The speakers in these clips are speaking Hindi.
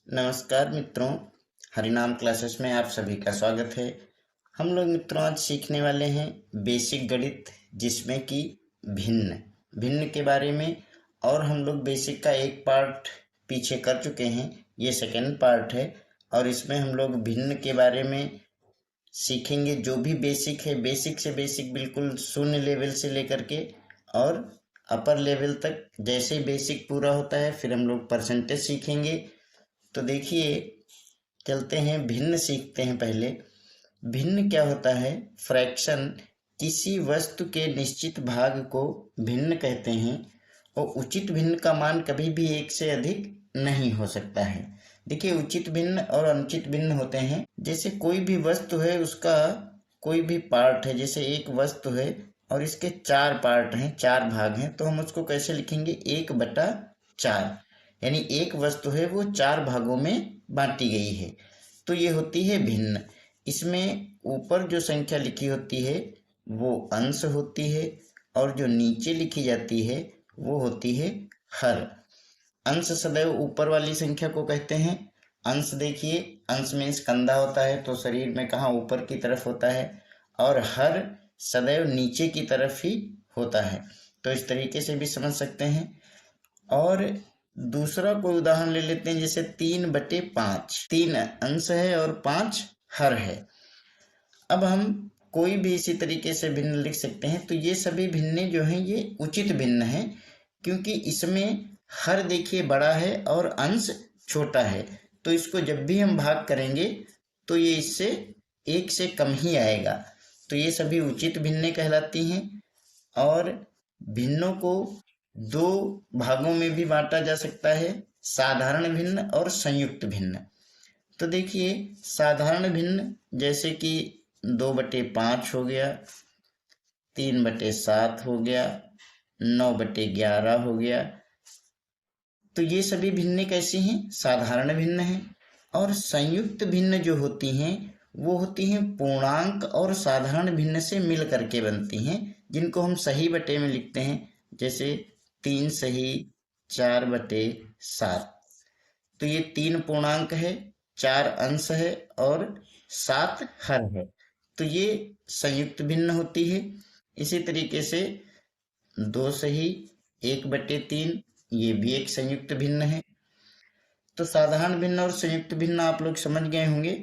नमस्कार मित्रों, हरिनाम क्लासेस में आप सभी का स्वागत है। हम लोग मित्रों आज सीखने वाले हैं बेसिक गणित, जिसमें कि भिन्न भिन्न के बारे में। और हम लोग बेसिक का एक पार्ट पीछे कर चुके हैं, ये सेकेंड पार्ट है। और इसमें हम लोग भिन्न के बारे में सीखेंगे। जो भी बेसिक है, बेसिक से बेसिक बिल्कुल शून्य लेवल से लेकर के और अपर लेवल तक। जैसे ही बेसिक पूरा होता है फिर हम लोग परसेंटेज सीखेंगे। तो देखिए, चलते हैं भिन्न सीखते हैं। पहले भिन्न क्या होता है? फ्रैक्शन किसी वस्तु के निश्चित भाग को भिन्न कहते हैं और उचित भिन्न का मान कभी भी एक से अधिक नहीं हो सकता है। देखिए, उचित भिन्न और अनुचित भिन्न होते हैं। जैसे कोई भी वस्तु है, उसका कोई भी पार्ट है, जैसे एक वस्तु है और इसके चार पार्ट हैं, चार भाग हैं, तो हम उसको कैसे लिखेंगे? 1/4। यानी एक वस्तु है वो चार भागों में बांटी गई है, तो ये होती है भिन्न। इसमें ऊपर जो संख्या लिखी होती है वो अंश होती है और जो नीचे लिखी जाती है वो होती है हर। अंश सदैव ऊपर वाली संख्या को कहते हैं अंश। देखिए, अंश में कंधा होता है तो शरीर में कहाँ? ऊपर की तरफ होता है। और हर सदैव नीचे की तरफ ही होता है। तो इस तरीके से भी समझ सकते हैं। और दूसरा कोई उदाहरण ले लेते हैं, जैसे 3/5। 3 अंश है और 5 हर है। अब हम कोई भी इसी तरीके से भिन्न लिख सकते हैं। तो ये सभी भिन्ने जो हैं ये उचित भिन्न हैं, क्योंकि इसमें हर देखिए बड़ा है और अंश छोटा है। तो इसको जब भी हम भाग करेंगे तो ये इससे एक से कम ही आएगा। तो ये सभी उचित भिन्ने कहलाती हैं। और भिन्नों को दो भागों में भी बांटा जा सकता है, साधारण भिन्न और संयुक्त भिन्न। तो देखिए, साधारण भिन्न जैसे कि 2/5 हो गया, 3/7 हो गया, 9/11 हो गया। तो ये सभी भिन्ने कैसी हैं? साधारण भिन्न हैं। और संयुक्त भिन्न जो होती हैं वो होती हैं पूर्णांक और साधारण भिन्न से मिल करके बनती हैं, जिनको हम सही बटे में लिखते हैं। जैसे 3 सही 4/7। तो ये 3 पूर्णांक है, 4 अंश है और 7 हर है। तो ये संयुक्त भिन्न होती है। इसी तरीके से 2 सही 1/3, ये भी एक संयुक्त भिन्न है। तो साधारण भिन्न और संयुक्त भिन्न आप लोग समझ गए होंगे।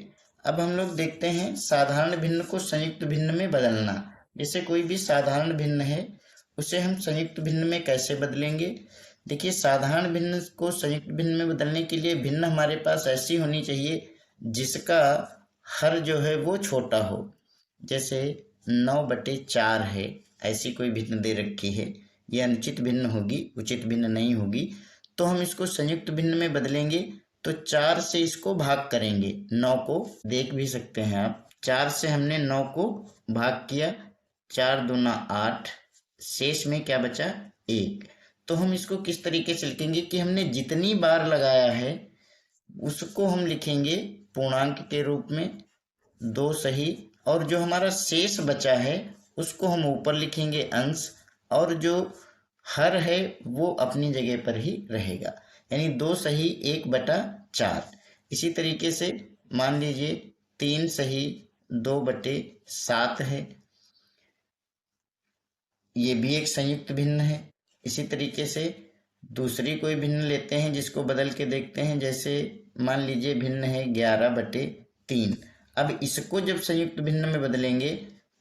अब हम लोग देखते हैं साधारण भिन्न को संयुक्त भिन्न में बदलना। जैसे कोई भी साधारण भिन्न है, उसे हम संयुक्त भिन्न में कैसे बदलेंगे? देखिए, साधारण भिन्न को संयुक्त भिन्न में बदलने के लिए भिन्न हमारे पास ऐसी होनी चाहिए जिसका हर जो है वो छोटा हो। जैसे 9/4 है, ऐसी कोई भिन्न दे रखी है, ये अनुचित भिन्न होगी, उचित भिन्न नहीं होगी। तो हम इसको संयुक्त भिन्न में बदलेंगे तो 4 से इसको भाग करेंगे। 9 को देख भी सकते हैं आप, 4 से हमने 9 को भाग किया, 4 दूना 8, शेष में क्या बचा? 1। तो हम इसको किस तरीके से लिखेंगे कि हमने जितनी बार लगाया है उसको हम लिखेंगे पूर्णांक के रूप में 2 सही, और जो हमारा शेष बचा है उसको हम ऊपर लिखेंगे अंश, और जो हर है वो अपनी जगह पर ही रहेगा, यानी 2 सही 1/4। इसी तरीके से मान लीजिए 3 सही 2/7 है, ये भी एक संयुक्त भिन्न है। इसी तरीके से दूसरी कोई भिन्न लेते हैं जिसको बदल के देखते हैं। जैसे मान लीजिए भिन्न है 11/3। अब इसको जब संयुक्त भिन्न में बदलेंगे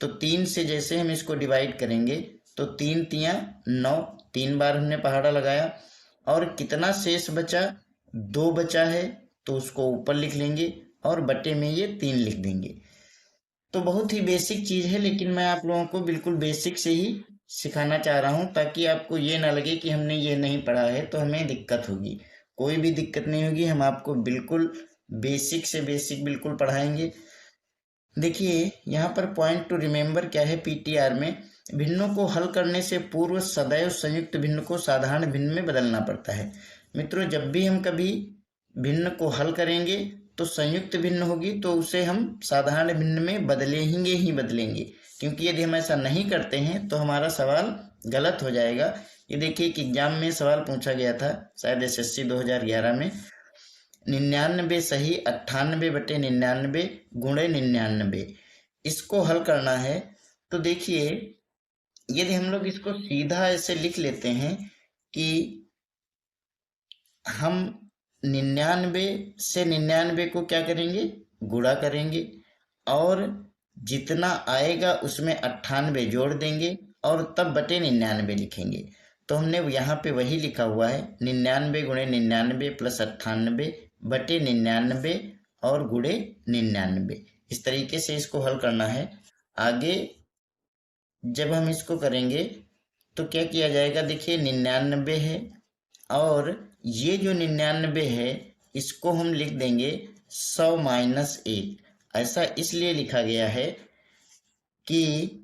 तो 3 से जैसे हम इसको डिवाइड करेंगे तो 3 तियां 9, 3 बार हमने पहाड़ा लगाया, और कितना शेष बचा? 2 बचा है, तो उसको ऊपर लिख लेंगे और बटे में ये 3 लिख देंगे। तो बहुत ही बेसिक चीज़ है, लेकिन मैं आप लोगों को बिल्कुल बेसिक से ही सिखाना चाह रहा हूँ, ताकि आपको ये ना लगे कि हमने ये नहीं पढ़ा है तो हमें दिक्कत होगी। कोई भी दिक्कत नहीं होगी, हम आपको बिल्कुल बेसिक से बेसिक बिल्कुल पढ़ाएंगे। देखिए, यहाँ पर पॉइंट टू रिमेंबर क्या है पीटीआर में, भिन्नों को हल करने से पूर्व सदैव संयुक्त भिन्न को साधारण भिन्न में बदलना पड़ता है। मित्रों, जब भी हम कभी भिन्न को हल करेंगे तो संयुक्त भिन्न होगी तो उसे हम साधारण भिन्न में बदलेंगे ही बदलेंगे, क्योंकि यदि हम ऐसा नहीं करते हैं तो हमारा सवाल गलत हो जाएगा। ये देखिए कि एग्जाम में सवाल पूछा गया था, शायद एसएससी 2011 में, 99 सही 98/99 गुणे 99, इसको हल करना है। तो देखिए यदि हम लोग इसको सीधा ऐसे लिख लेते हैं कि हम 99 से 99 को क्या करेंगे, गुणा करेंगे और जितना आएगा उसमें 98 जोड़ देंगे और तब बटे 99 लिखेंगे। तो हमने यहाँ पे वही लिखा हुआ है 99 गुणे 99 प्लस 98 बटे 99 और गुणे 99। इस तरीके से इसको हल करना है। आगे जब हम इसको करेंगे तो क्या किया जाएगा, देखिए 99 है और ये जो 99 है इसको हम लिख देंगे 100 - 1। ऐसा इसलिए लिखा गया है कि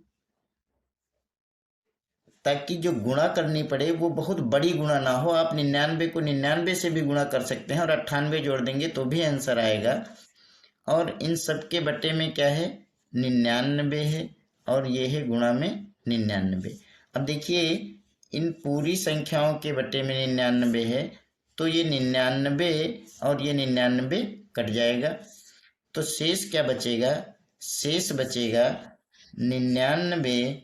ताकि जो गुणा करनी पड़े वो बहुत बड़ी गुणा ना हो। आप 99 को 99 से भी गुणा कर सकते हैं और 98 जोड़ देंगे तो भी आंसर आएगा। और इन सब के बटे में क्या है, 99 है और ये है गुणा में 99। अब देखिए इन पूरी संख्याओं के बटे में 99 है तो ये 99 और ये 99 कट जाएगा। तो शेष क्या बचेगा, शेष बचेगा 99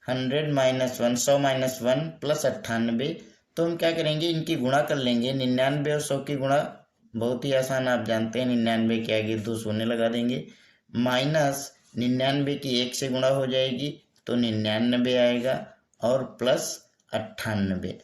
100 - 1 100 - 1 प्लस 98। तो हम क्या करेंगे, इनकी गुणा कर लेंगे। 99 और 100 की गुणा बहुत ही आसान, आप जानते हैं 99 के आगे 2 शून्य लगा देंगे, माइनस 99 की 1 से गुणा हो जाएगी तो 99 आएगा और प्लस 98।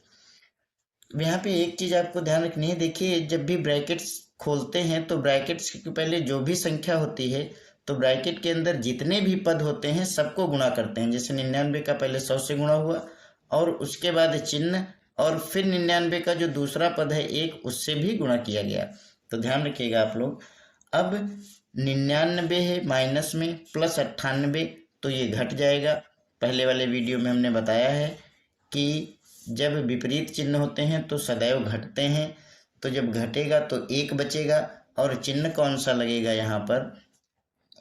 यहाँ पे एक चीज़ आपको ध्यान रखनी है, देखिए जब भी ब्रैकेट्स खोलते हैं तो ब्रैकेट्स के पहले जो भी संख्या होती है तो ब्रैकेट के अंदर जितने भी पद होते हैं सबको गुणा करते हैं। जैसे 99 का पहले 100 से गुणा हुआ और उसके बाद चिन्ह और फिर 99 का जो दूसरा पद है 1 उससे भी गुणा किया गया। तो ध्यान रखिएगा आप लोग। अब 99 है माइनस में प्लस 98 तो ये घट जाएगा। पहले वाले वीडियो में हमने बताया है कि जब विपरीत चिन्ह होते हैं तो सदैव घटते हैं। तो जब घटेगा तो 1 बचेगा और चिन्ह कौन सा लगेगा, यहाँ पर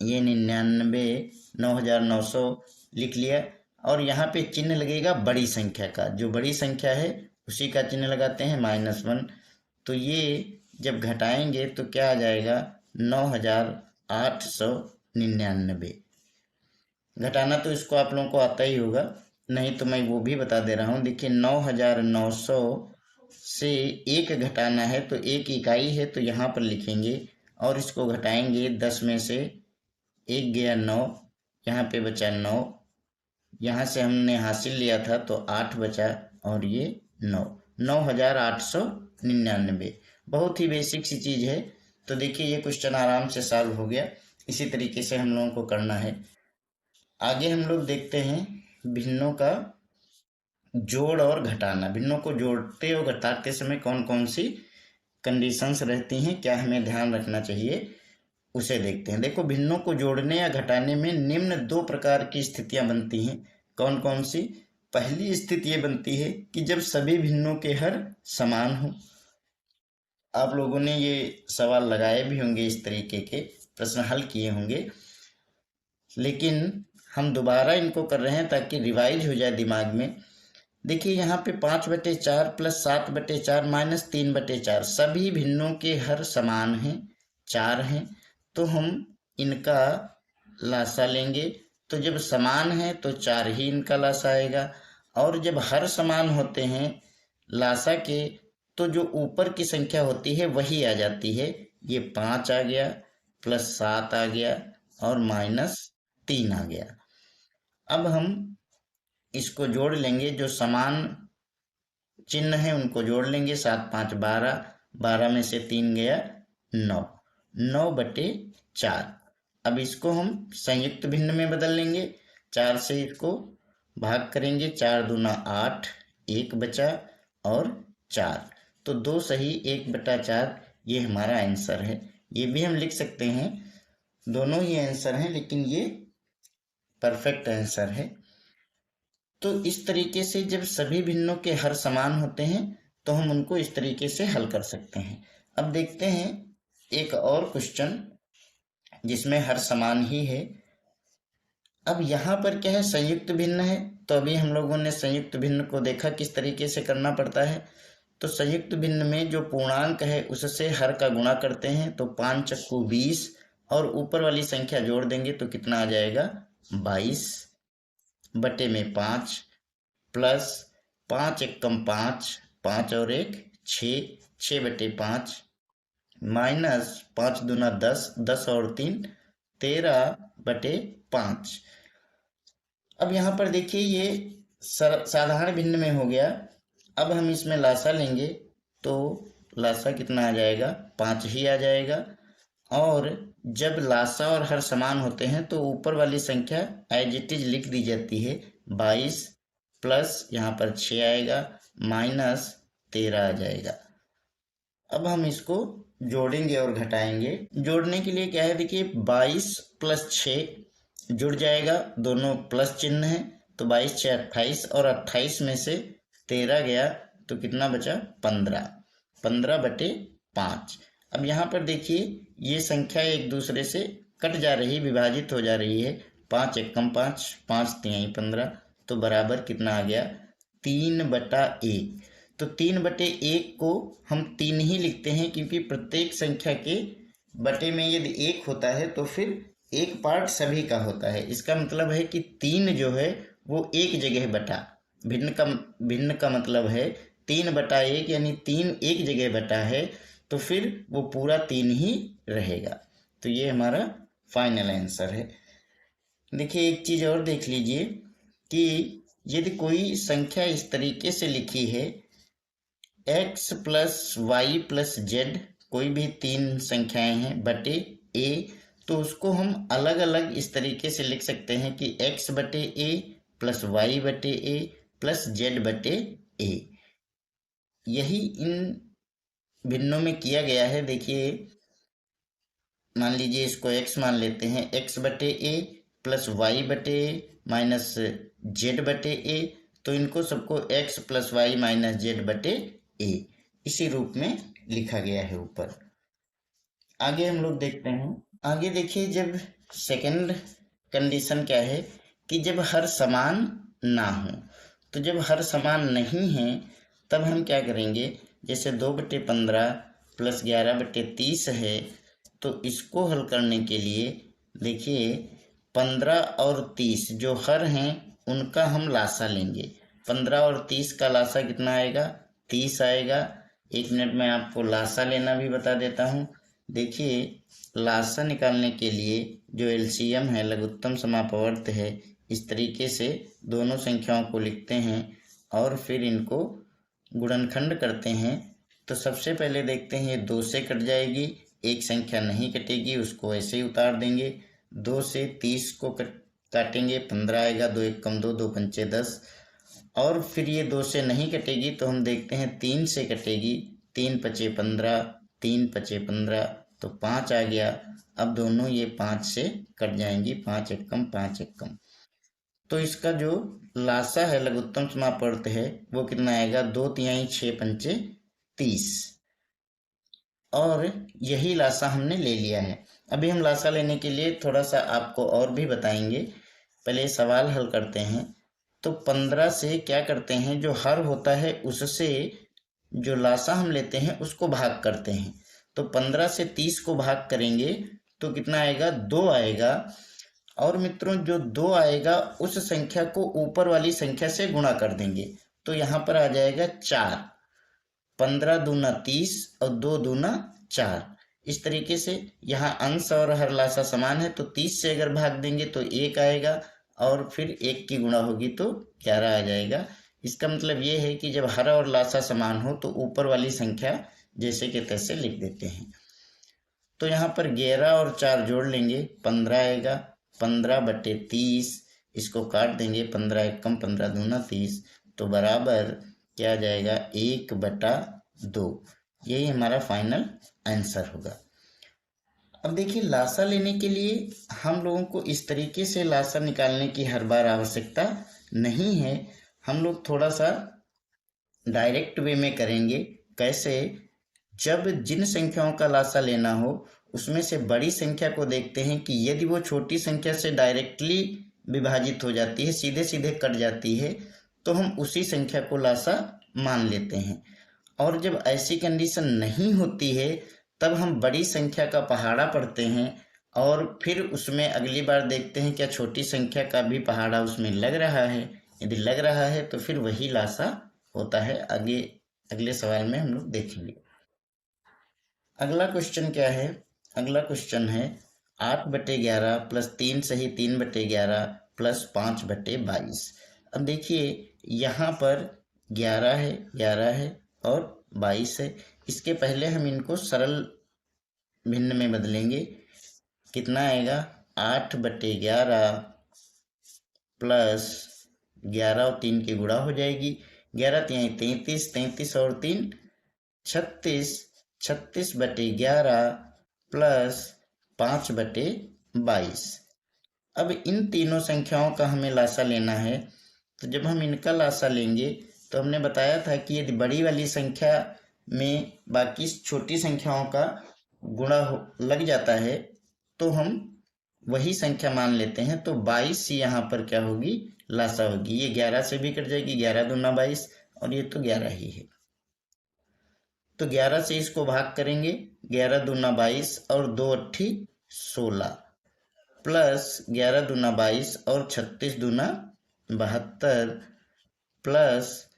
ये 99 9900 लिख लिया और यहाँ पे चिन्ह लगेगा बड़ी संख्या का। जो बड़ी संख्या है उसी का चिन्ह लगाते हैं -1। तो ये जब घटाएंगे तो क्या आ जाएगा, 9899। घटाना तो इसको आप लोगों को आता ही होगा, नहीं तो मैं वो भी बता दे रहा हूँ। देखिए 9900 से 1 घटाना है तो 1 इकाई है तो यहाँ पर लिखेंगे और इसको घटाएंगे 10 में से 1 गया 9, यहाँ पे बचा 9, यहाँ से हमने हासिल लिया था तो 8 बचा और ये 9, 9899। बहुत ही बेसिक सी चीज़ है। तो देखिए ये क्वेश्चन आराम से सॉल्व हो गया। इसी तरीके से हम लोगों को करना है। आगे हम लोग देखते हैं भिन्नों का जोड़ और घटाना। भिन्नों को जोड़ते और घटाते समय कौन कौन सी कंडीशंस रहती हैं, क्या हमें ध्यान रखना चाहिए, उसे देखते हैं। देखो भिन्नों को जोड़ने या घटाने में निम्न 2 प्रकार की स्थितियां बनती हैं। कौन कौन सी? पहली स्थिति ये बनती है कि जब सभी भिन्नों के हर समान हो। आप लोगों ने ये सवाल लगाए भी होंगे, इस तरीके के प्रश्न हल किए होंगे, लेकिन हम दोबारा इनको कर रहे हैं ताकि रिवाइज हो जाए दिमाग में। देखिए यहाँ पे 5/4 प्लस 7/4 माइनस 3/4 सभी भिन्नों के हर समान हैं, 4 हैं। तो हम इनका लासा लेंगे। तो जब समान है तो 4 ही इनका लासा आएगा और जब हर समान होते हैं लासा के तो जो ऊपर की संख्या होती है वही आ जाती है। ये 5 आ गया प्लस 7 आ गया और -3 आ गया। अब हम इसको जोड़ लेंगे, जो समान चिन्ह है उनको जोड़ लेंगे। 7 5 12, 12 में से 3 गया 9, 9/4। अब इसको हम संयुक्त भिन्न में बदल लेंगे। 4 से इसको भाग करेंगे, 4 दूना 8, 1 बचा और 4। तो 2 सही 1/4 ये हमारा आंसर है। ये भी हम लिख सकते हैं, दोनों ही आंसर हैं लेकिन ये परफेक्ट आंसर है। तो इस तरीके से जब सभी भिन्नों के हर समान होते हैं तो हम उनको इस तरीके से हल कर सकते हैं। अब देखते हैं एक और क्वेश्चन जिसमें हर समान ही है। अब यहाँ पर क्या है, संयुक्त भिन्न है। तो अभी हम लोगों ने संयुक्त भिन्न को देखा किस तरीके से करना पड़ता है। तो संयुक्त भिन्न में जो पूर्णांक है उससे हर का गुणा करते हैं, तो 5 चक्कू 20 और ऊपर वाली संख्या जोड़ देंगे तो कितना आ जाएगा 22 बटे में 5 प्लस 5 एकम 5, 5 और 1 6, 6 बटे 5 माइनस 5 दूना 10, 10 और 3 13 बटे 5। अब यहाँ पर देखिए ये साधारण भिन्न में हो गया। अब हम इसमें लासा लेंगे तो लासा कितना आ जाएगा 5 ही आ जाएगा। और जब लासा और हर समान होते हैं तो ऊपर वाली संख्या एज इट इज लिख दी जाती है, 22 प्लस यहाँ पर 6 आएगा माइनस 13 आ जाएगा। अब हम इसको जोड़ेंगे और घटाएंगे। जोड़ने के लिए क्या है, देखिए 22 प्लस 6 जुड़ जाएगा, दोनों प्लस चिन्ह है, तो 22 6 28 और 28 में से 13 गया तो कितना बचा 15, 15 बटे 5। अब यहाँ पर देखिए ये संख्या एक दूसरे से कट जा रही, विभाजित हो जा रही है, 5 एकम 5, 5 तिहाई 15, तो बराबर कितना आ गया 3/1। तो 3/1 को हम 3 ही लिखते हैं क्योंकि प्रत्येक संख्या के बटे में यदि 1 होता है तो फिर एक पार्ट सभी का होता है। इसका मतलब है कि 3 जो है वो एक जगह बटा, भिन्न का मतलब है 3/1 यानी 3 एक जगह बटा है, तो फिर वो पूरा 3 ही रहेगा। तो ये हमारा फाइनल आंसर है। देखिए एक चीज़ और देख लीजिए कि यदि कोई संख्या इस तरीके से लिखी है x plus y plus z, कोई भी 3 संख्याएं हैं बटे a, तो उसको हम अलग अलग इस तरीके से लिख सकते हैं कि x बटे a प्लस वाई बटे a प्लस जेड बटे a। यही इन भिन्नों में किया गया है। देखिए मान लीजिए इसको x मान लेते हैं, x बटे a प्लस वाई बटे a माइनस जेड बटे a, तो इनको सबको x plus y minus z बटे a इसी रूप में लिखा गया है ऊपर। आगे हम लोग देखते हैं। आगे देखिए जब सेकंड कंडीशन क्या है कि जब हर समान ना हो, तो जब हर समान नहीं है तब हम क्या करेंगे, जैसे 2/15 प्लस 11/30 है, तो इसको हल करने के लिए देखिए 15 और 30 जो हर हैं उनका हम लासा लेंगे। 15 और 30 का लासा कितना आएगा 30 आएगा। 1 मिनट में आपको लासा लेना भी बता देता हूँ। देखिए लासा निकालने के लिए जो एलसीएम है, लघुत्तम समापवर्त है, इस तरीके से दोनों संख्याओं को लिखते हैं और फिर इनको गुणनखंड करते हैं। तो सबसे पहले देखते हैं ये 2 से कट जाएगी, एक संख्या नहीं कटेगी, उसको ऐसे ही उतार देंगे। 2 से 30 को काटेंगे, 15 आएगा, 2 एकम 2, 2 पंचे 10। और फिर ये 2 से नहीं कटेगी तो हम देखते हैं 3 से कटेगी, 3 पचे 15, 3 पचे 15, तो 5 आ गया। अब दोनों ये 5 से कट जाएंगी, 5 एकम 5 एकम। तो इसका जो लासा है लघुत्तम समापवर्त है वो कितना आएगा 2 तिहाई 6 पंचे 30। और यही लासा हमने ले लिया है। अभी हम लासा लेने के लिए थोड़ा सा आपको और भी बताएंगे, पहले सवाल हल करते हैं। तो 15 से क्या करते हैं, जो हर होता है उससे जो लासा हम लेते हैं उसको भाग करते हैं। तो 15 से 30 को भाग करेंगे तो कितना आएगा 2 आएगा। और मित्रों जो 2 आएगा उस संख्या को ऊपर वाली संख्या से गुणा कर देंगे, तो यहाँ पर आ जाएगा 4। 15 दूना 30 और 2 दूना 4। इस तरीके से यहाँ अंश और हर लासा समान है, तो 30 से अगर भाग देंगे तो 1 आएगा और फिर 1 की गुणा होगी तो 11 आ जाएगा। इसका मतलब ये है कि जब हर और लासा समान हो तो ऊपर वाली संख्या जैसे के तैसे लिख देते हैं। तो यहाँ पर 11 और 4 जोड़ लेंगे, 15 आएगा, 15/30, इसको काट देंगे, 15 एकम 15 दूना 30, तो बराबर क्या आ जाएगा 1/2। यही हमारा फाइनल आंसर होगा। अब देखिए लासा लेने के लिए हम लोगों को इस तरीके से लासा निकालने की हर बार आवश्यकता नहीं है, हम लोग थोड़ा सा डायरेक्ट वे में करेंगे। कैसे, जब जिन संख्याओं का लासा लेना हो उसमें से बड़ी संख्या को देखते हैं कि यदि वो छोटी संख्या से डायरेक्टली विभाजित हो जाती है, सीधे सीधे कट जाती है, तो हम उसी संख्या को लासा मान लेते हैं। और जब ऐसी कंडीशन नहीं होती है तब हम बड़ी संख्या का पहाड़ा पढ़ते हैं और फिर उसमें अगली बार देखते हैं क्या छोटी संख्या का भी पहाड़ा उसमें लग रहा है। यदि लग रहा है तो फिर वही लासा होता है। आगे अगले सवाल में हम लोग देखेंगे। अगला क्वेश्चन क्या है? अगला क्वेश्चन है 8/11 प्लस 3 सही 3/11 प्लस 5/22। अब देखिए यहाँ पर 11 है और 22 है। इसके पहले हम इनको सरल भिन्न में बदलेंगे। कितना आएगा? 8/11 प्लस 11 और 3 की गुणा हो जाएगी। 11 तिहाई 33, 33 और 3 36, 36/11 प्लस 5/22। अब इन तीनों संख्याओं का हमें लासा लेना है। तो जब हम इनका लासा लेंगे तो हमने बताया था कि यदि बड़ी वाली संख्या में बाकी छोटी संख्याओं का गुणा लग जाता है तो हम वही संख्या मान लेते हैं। तो 22 यहाँ पर क्या होगी? लासा होगी। ये 11 से भी कट जाएगी, 11 दूना 22 और ये तो 11 ही है। तो 11 से इसको भाग करेंगे, 11 दूना 22 और 2 अट्ठी 16 प्लस 11 दूना 22 और 36 दूना 72 प्लस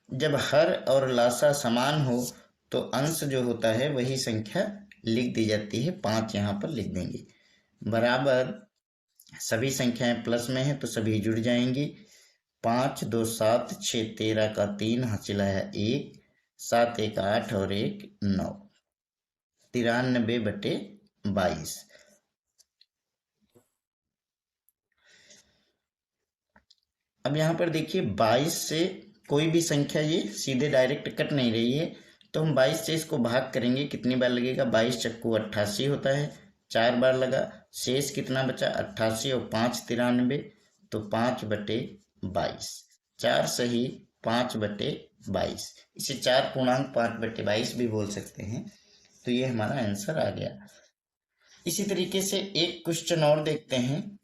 जब हर और लासा समान हो तो अंश जो होता है वही संख्या लिख दी जाती है। 5 यहाँ पर लिख देंगे। बराबर सभी संख्याएं प्लस में हैं तो सभी जुड़ जाएंगी। 5 2 7 6 13 का 3 हासिल आया 1, 7 1 8 और 1 9, 93/22। अब यहाँ पर देखिए 22 से कोई भी संख्या ये सीधे डायरेक्ट कट नहीं रही है तो हम 22 से इसको भाग करेंगे। कितनी बार लगेगा? 22 चक्कू 88 होता है, 4 बार लगा। शेष कितना बचा? 88 और 5 93, तो 5/22। 4 सही 5/22। इसे 4 पूर्णांक 5/22 भी बोल सकते हैं। तो ये हमारा आंसर आ गया। इसी तरीके से एक क्वेश्चन और देखते हैं,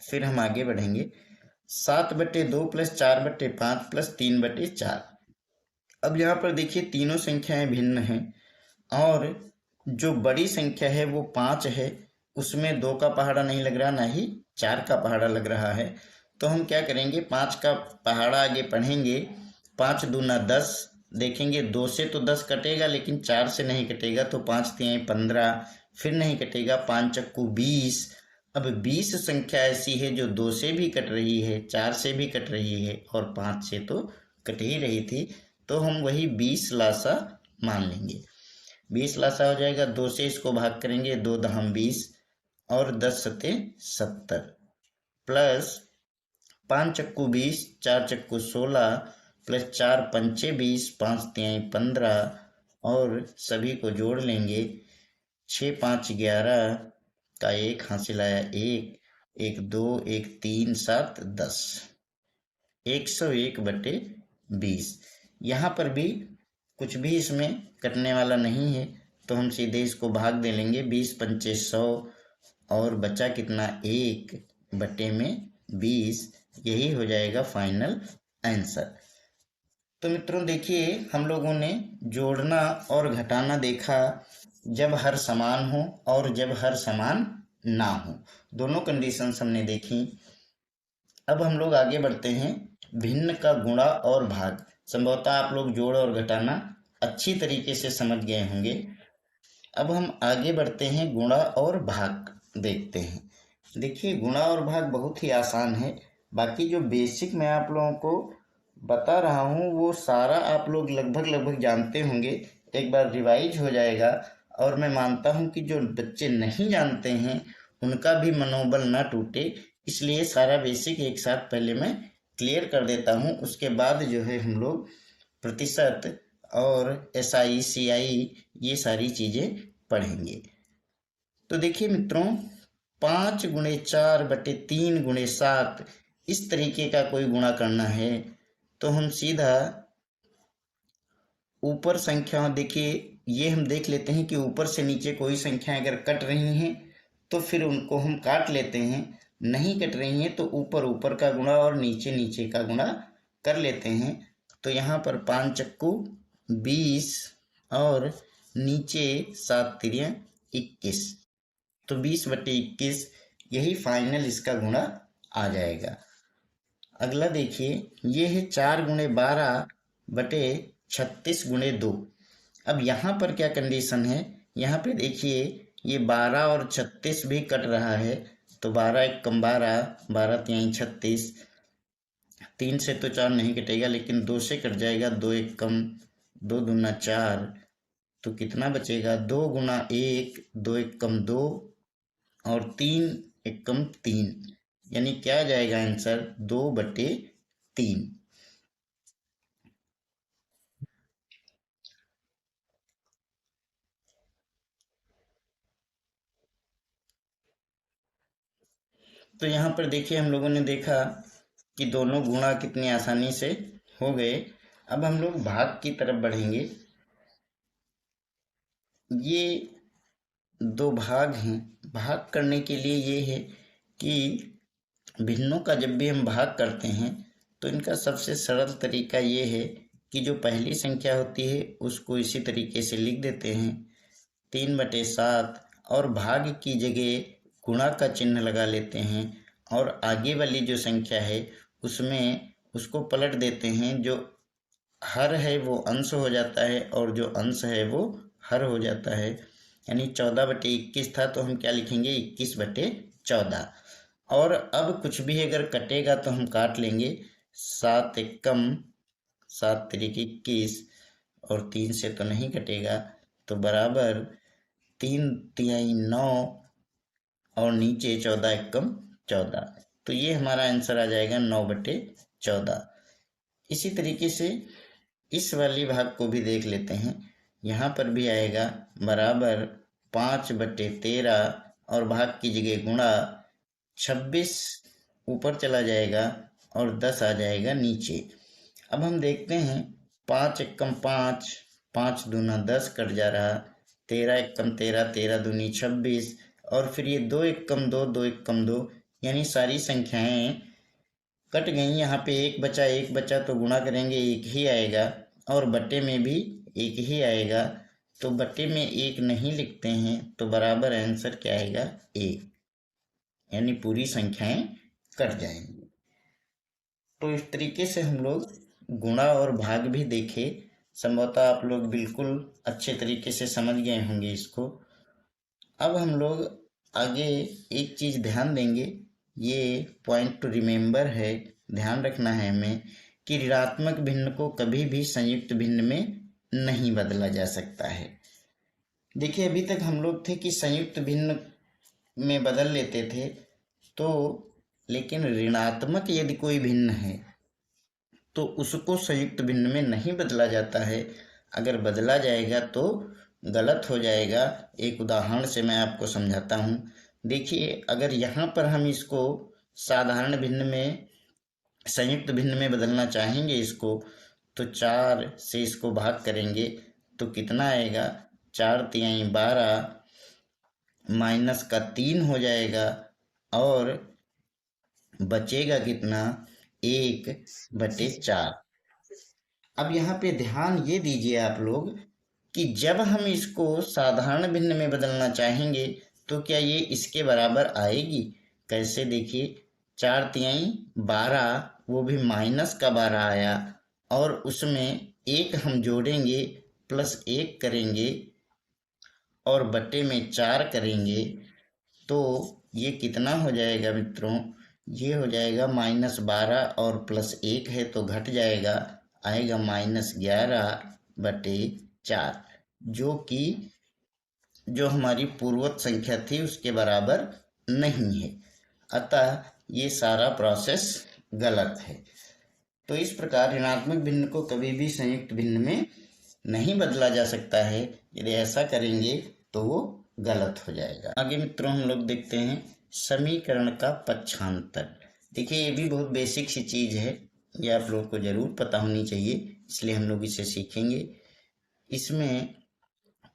फिर हम आगे बढ़ेंगे। 7/2 प्लस 4/5 प्लस 3/4। अब यहाँ पर देखिए तीनों संख्याएं भिन्न हैं और जो बड़ी संख्या है वो 5 है, उसमें 2 का पहाड़ा नहीं लग रहा, ना ही 4 का पहाड़ा लग रहा है। तो हम क्या करेंगे? 5 का पहाड़ा आगे पढ़ेंगे। 5 दूना 10, देखेंगे 2 से तो 10 कटेगा लेकिन 4 से नहीं कटेगा, तो 5 तिहाई 15, फिर नहीं कटेगा। 5 चक्कू 20। अब 20 संख्या ऐसी है जो 2 से भी कट रही है, 4 से भी कट रही है और 5 से तो कट ही रही थी, तो हम वही 20 लासा मान लेंगे। 20 लासा हो जाएगा। 2 से इसको भाग करेंगे, 2 दहम 20 और 10 सते 70 प्लस 5 चक्कू 20, 4 चक्कू 16 प्लस 4 पंचे 20, 5 तिहाई 15 और सभी को जोड़ लेंगे। 6 5 11 का 1 हासिल आया 1, 1 2 1 3 7 10, 101/20। यहाँ पर भी कुछ भी इसमें कटने वाला नहीं है तो हम सीधे इसको भाग दे लेंगे। 20 पंचे 100 और बचा कितना? 1/20। यही हो जाएगा फाइनल आंसर। तो मित्रों देखिए, हम लोगों ने जोड़ना और घटाना देखा जब हर समान हो और जब हर समान ना हो, दोनों कंडीशंस हमने देखी। अब हम लोग आगे बढ़ते हैं। भिन्न का गुणा और भाग। संभवतः आप लोग जोड़ और घटाना अच्छी तरीके से समझ गए होंगे। अब हम आगे बढ़ते हैं, गुणा और भाग देखते हैं। देखिए गुणा और भाग बहुत ही आसान है। बाकी जो बेसिक मैं आप लोगों को बता रहा हूँ वो सारा आप लोग लगभग जानते होंगे। एक बार रिवाइज हो जाएगा और मैं मानता हूँ कि जो बच्चे नहीं जानते हैं उनका भी मनोबल ना टूटे, इसलिए सारा बेसिक एक साथ पहले मैं क्लियर कर देता हूँ। उसके बाद जो है हम लोग प्रतिशत और SI CI ये सारी चीज़ें पढ़ेंगे। तो देखिए मित्रों, 5 × 4/3 × 7 इस तरीके का कोई गुणा करना है तो हम सीधा ऊपर संख्या, देखिए ये हम देख लेते हैं कि ऊपर से नीचे कोई संख्या अगर कट रही हैं तो फिर उनको हम काट लेते हैं। नहीं कट रही हैं तो ऊपर ऊपर का गुणा और नीचे नीचे का गुणा कर लेते हैं। तो यहाँ पर 5 चक्कू 20 और नीचे 7 तिरियां 21, तो 20/21 यही फाइनल इसका गुणा आ जाएगा। अगला देखिए, ये है 4×12/36×2। अब यहाँ पर क्या कंडीशन है, यहाँ पे देखिए ये 12 और 36 भी कट रहा है, तो 12 × 12, 12 × 3 = 36, 3 से तो 4 नहीं कटेगा लेकिन 2 से कट जाएगा, 2 × 1 = 2, 2 × 4, तो कितना बचेगा, 2 × 1, 2 × 1 = 2 और 3 × 1 = 3, यानी क्या आ जाएगा आंसर 2/3। तो यहाँ पर देखिए हम लोगों ने देखा कि दोनों गुणा कितनी आसानी से हो गए। अब हम लोग भाग की तरफ बढ़ेंगे। ये 2 भाग हैं। भाग करने के लिए ये है कि भिन्नों का जब भी हम भाग करते हैं तो इनका सबसे सरल तरीका ये है कि जो पहली संख्या होती है उसको इसी तरीके से लिख देते हैं 3/7 और भाग की जगह गुणा का चिन्ह लगा लेते हैं और आगे वाली जो संख्या है उसमें उसको पलट देते हैं, जो हर है वो अंश हो जाता है और जो अंश है वो हर हो जाता है। यानी 14/21 था तो हम क्या लिखेंगे 21/14। और अब कुछ भी अगर कटेगा तो हम काट लेंगे, 7 × 7 × 21 और 3 से तो नहीं कटेगा, तो बराबर 3 × 9 और नीचे 14 × 1 = 14, तो ये हमारा आंसर आ जाएगा 9/14। इसी तरीके से इस वाली भाग को भी देख लेते हैं। यहाँ पर भी आएगा बराबर 5/13 और भाग की जगह गुणा, 26 ऊपर चला जाएगा और 10 आ जाएगा नीचे। अब हम देखते हैं 5 × 1 = 5, 5 दूना 10 कट जा रहा, 13 × 1 = 13, 13 दूनी 26 और फिर ये 2 × 1 = 2, 2 × 1 = 2, यानी सारी संख्याएं कट गई। यहाँ पे एक बचा तो गुणा करेंगे एक ही आएगा और बट्टे में भी एक ही आएगा, तो बट्टे में एक नहीं लिखते हैं तो बराबर आंसर क्या आएगा 1, यानी पूरी संख्याएं कट जाएंगी। तो इस तरीके से हम लोग गुणा और भाग भी देखे। संभवतः आप लोग बिल्कुल अच्छे तरीके से समझ गए होंगे इसको। अब हम लोग आगे एक चीज़ ध्यान देंगे, ये पॉइंट टू रिमेंबर है, ध्यान रखना है हमें कि ऋणात्मक भिन्न को कभी भी संयुक्त भिन्न में नहीं बदला जा सकता है। देखिए अभी तक हम लोग थे कि संयुक्त भिन्न में बदल लेते थे, तो लेकिन ऋणात्मक यदि कोई भिन्न है तो उसको संयुक्त भिन्न में नहीं बदला जाता है। अगर बदला जाएगा तो गलत हो जाएगा। एक उदाहरण से मैं आपको समझाता हूँ। देखिए अगर यहाँ पर हम इसको साधारण भिन्न में संयुक्त भिन्न में बदलना चाहेंगे इसको, तो 4 से इसको भाग करेंगे तो कितना आएगा, 4 × 12 -3 हो जाएगा और बचेगा कितना 1/4। अब यहाँ पे ध्यान ये दीजिए आप लोग कि जब हम इसको साधारण भिन्न में बदलना चाहेंगे तो क्या ये इसके बराबर आएगी। कैसे, देखिए 4 × 12 वो भी -12 आया और उसमें 1 हम जोड़ेंगे +1 करेंगे और बट्टे में 4 करेंगे तो ये कितना हो जाएगा मित्रों, ये हो जाएगा -12 और +1 है तो घट जाएगा, आएगा -11/4, जो कि जो हमारी पूर्वत संख्या थी उसके बराबर नहीं है। अतः ये सारा प्रोसेस गलत है। तो इस प्रकार ऋणात्मक भिन्न को कभी भी संयुक्त भिन्न में नहीं बदला जा सकता है। यदि ऐसा करेंगे तो वो गलत हो जाएगा। आगे मित्रों हम लोग देखते हैं समीकरण का पक्षांतर। देखिए ये भी बहुत बेसिक सी चीज़ है, ये आप लोगों को ज़रूर पता होनी चाहिए, इसलिए हम लोग इसे सीखेंगे। इसमें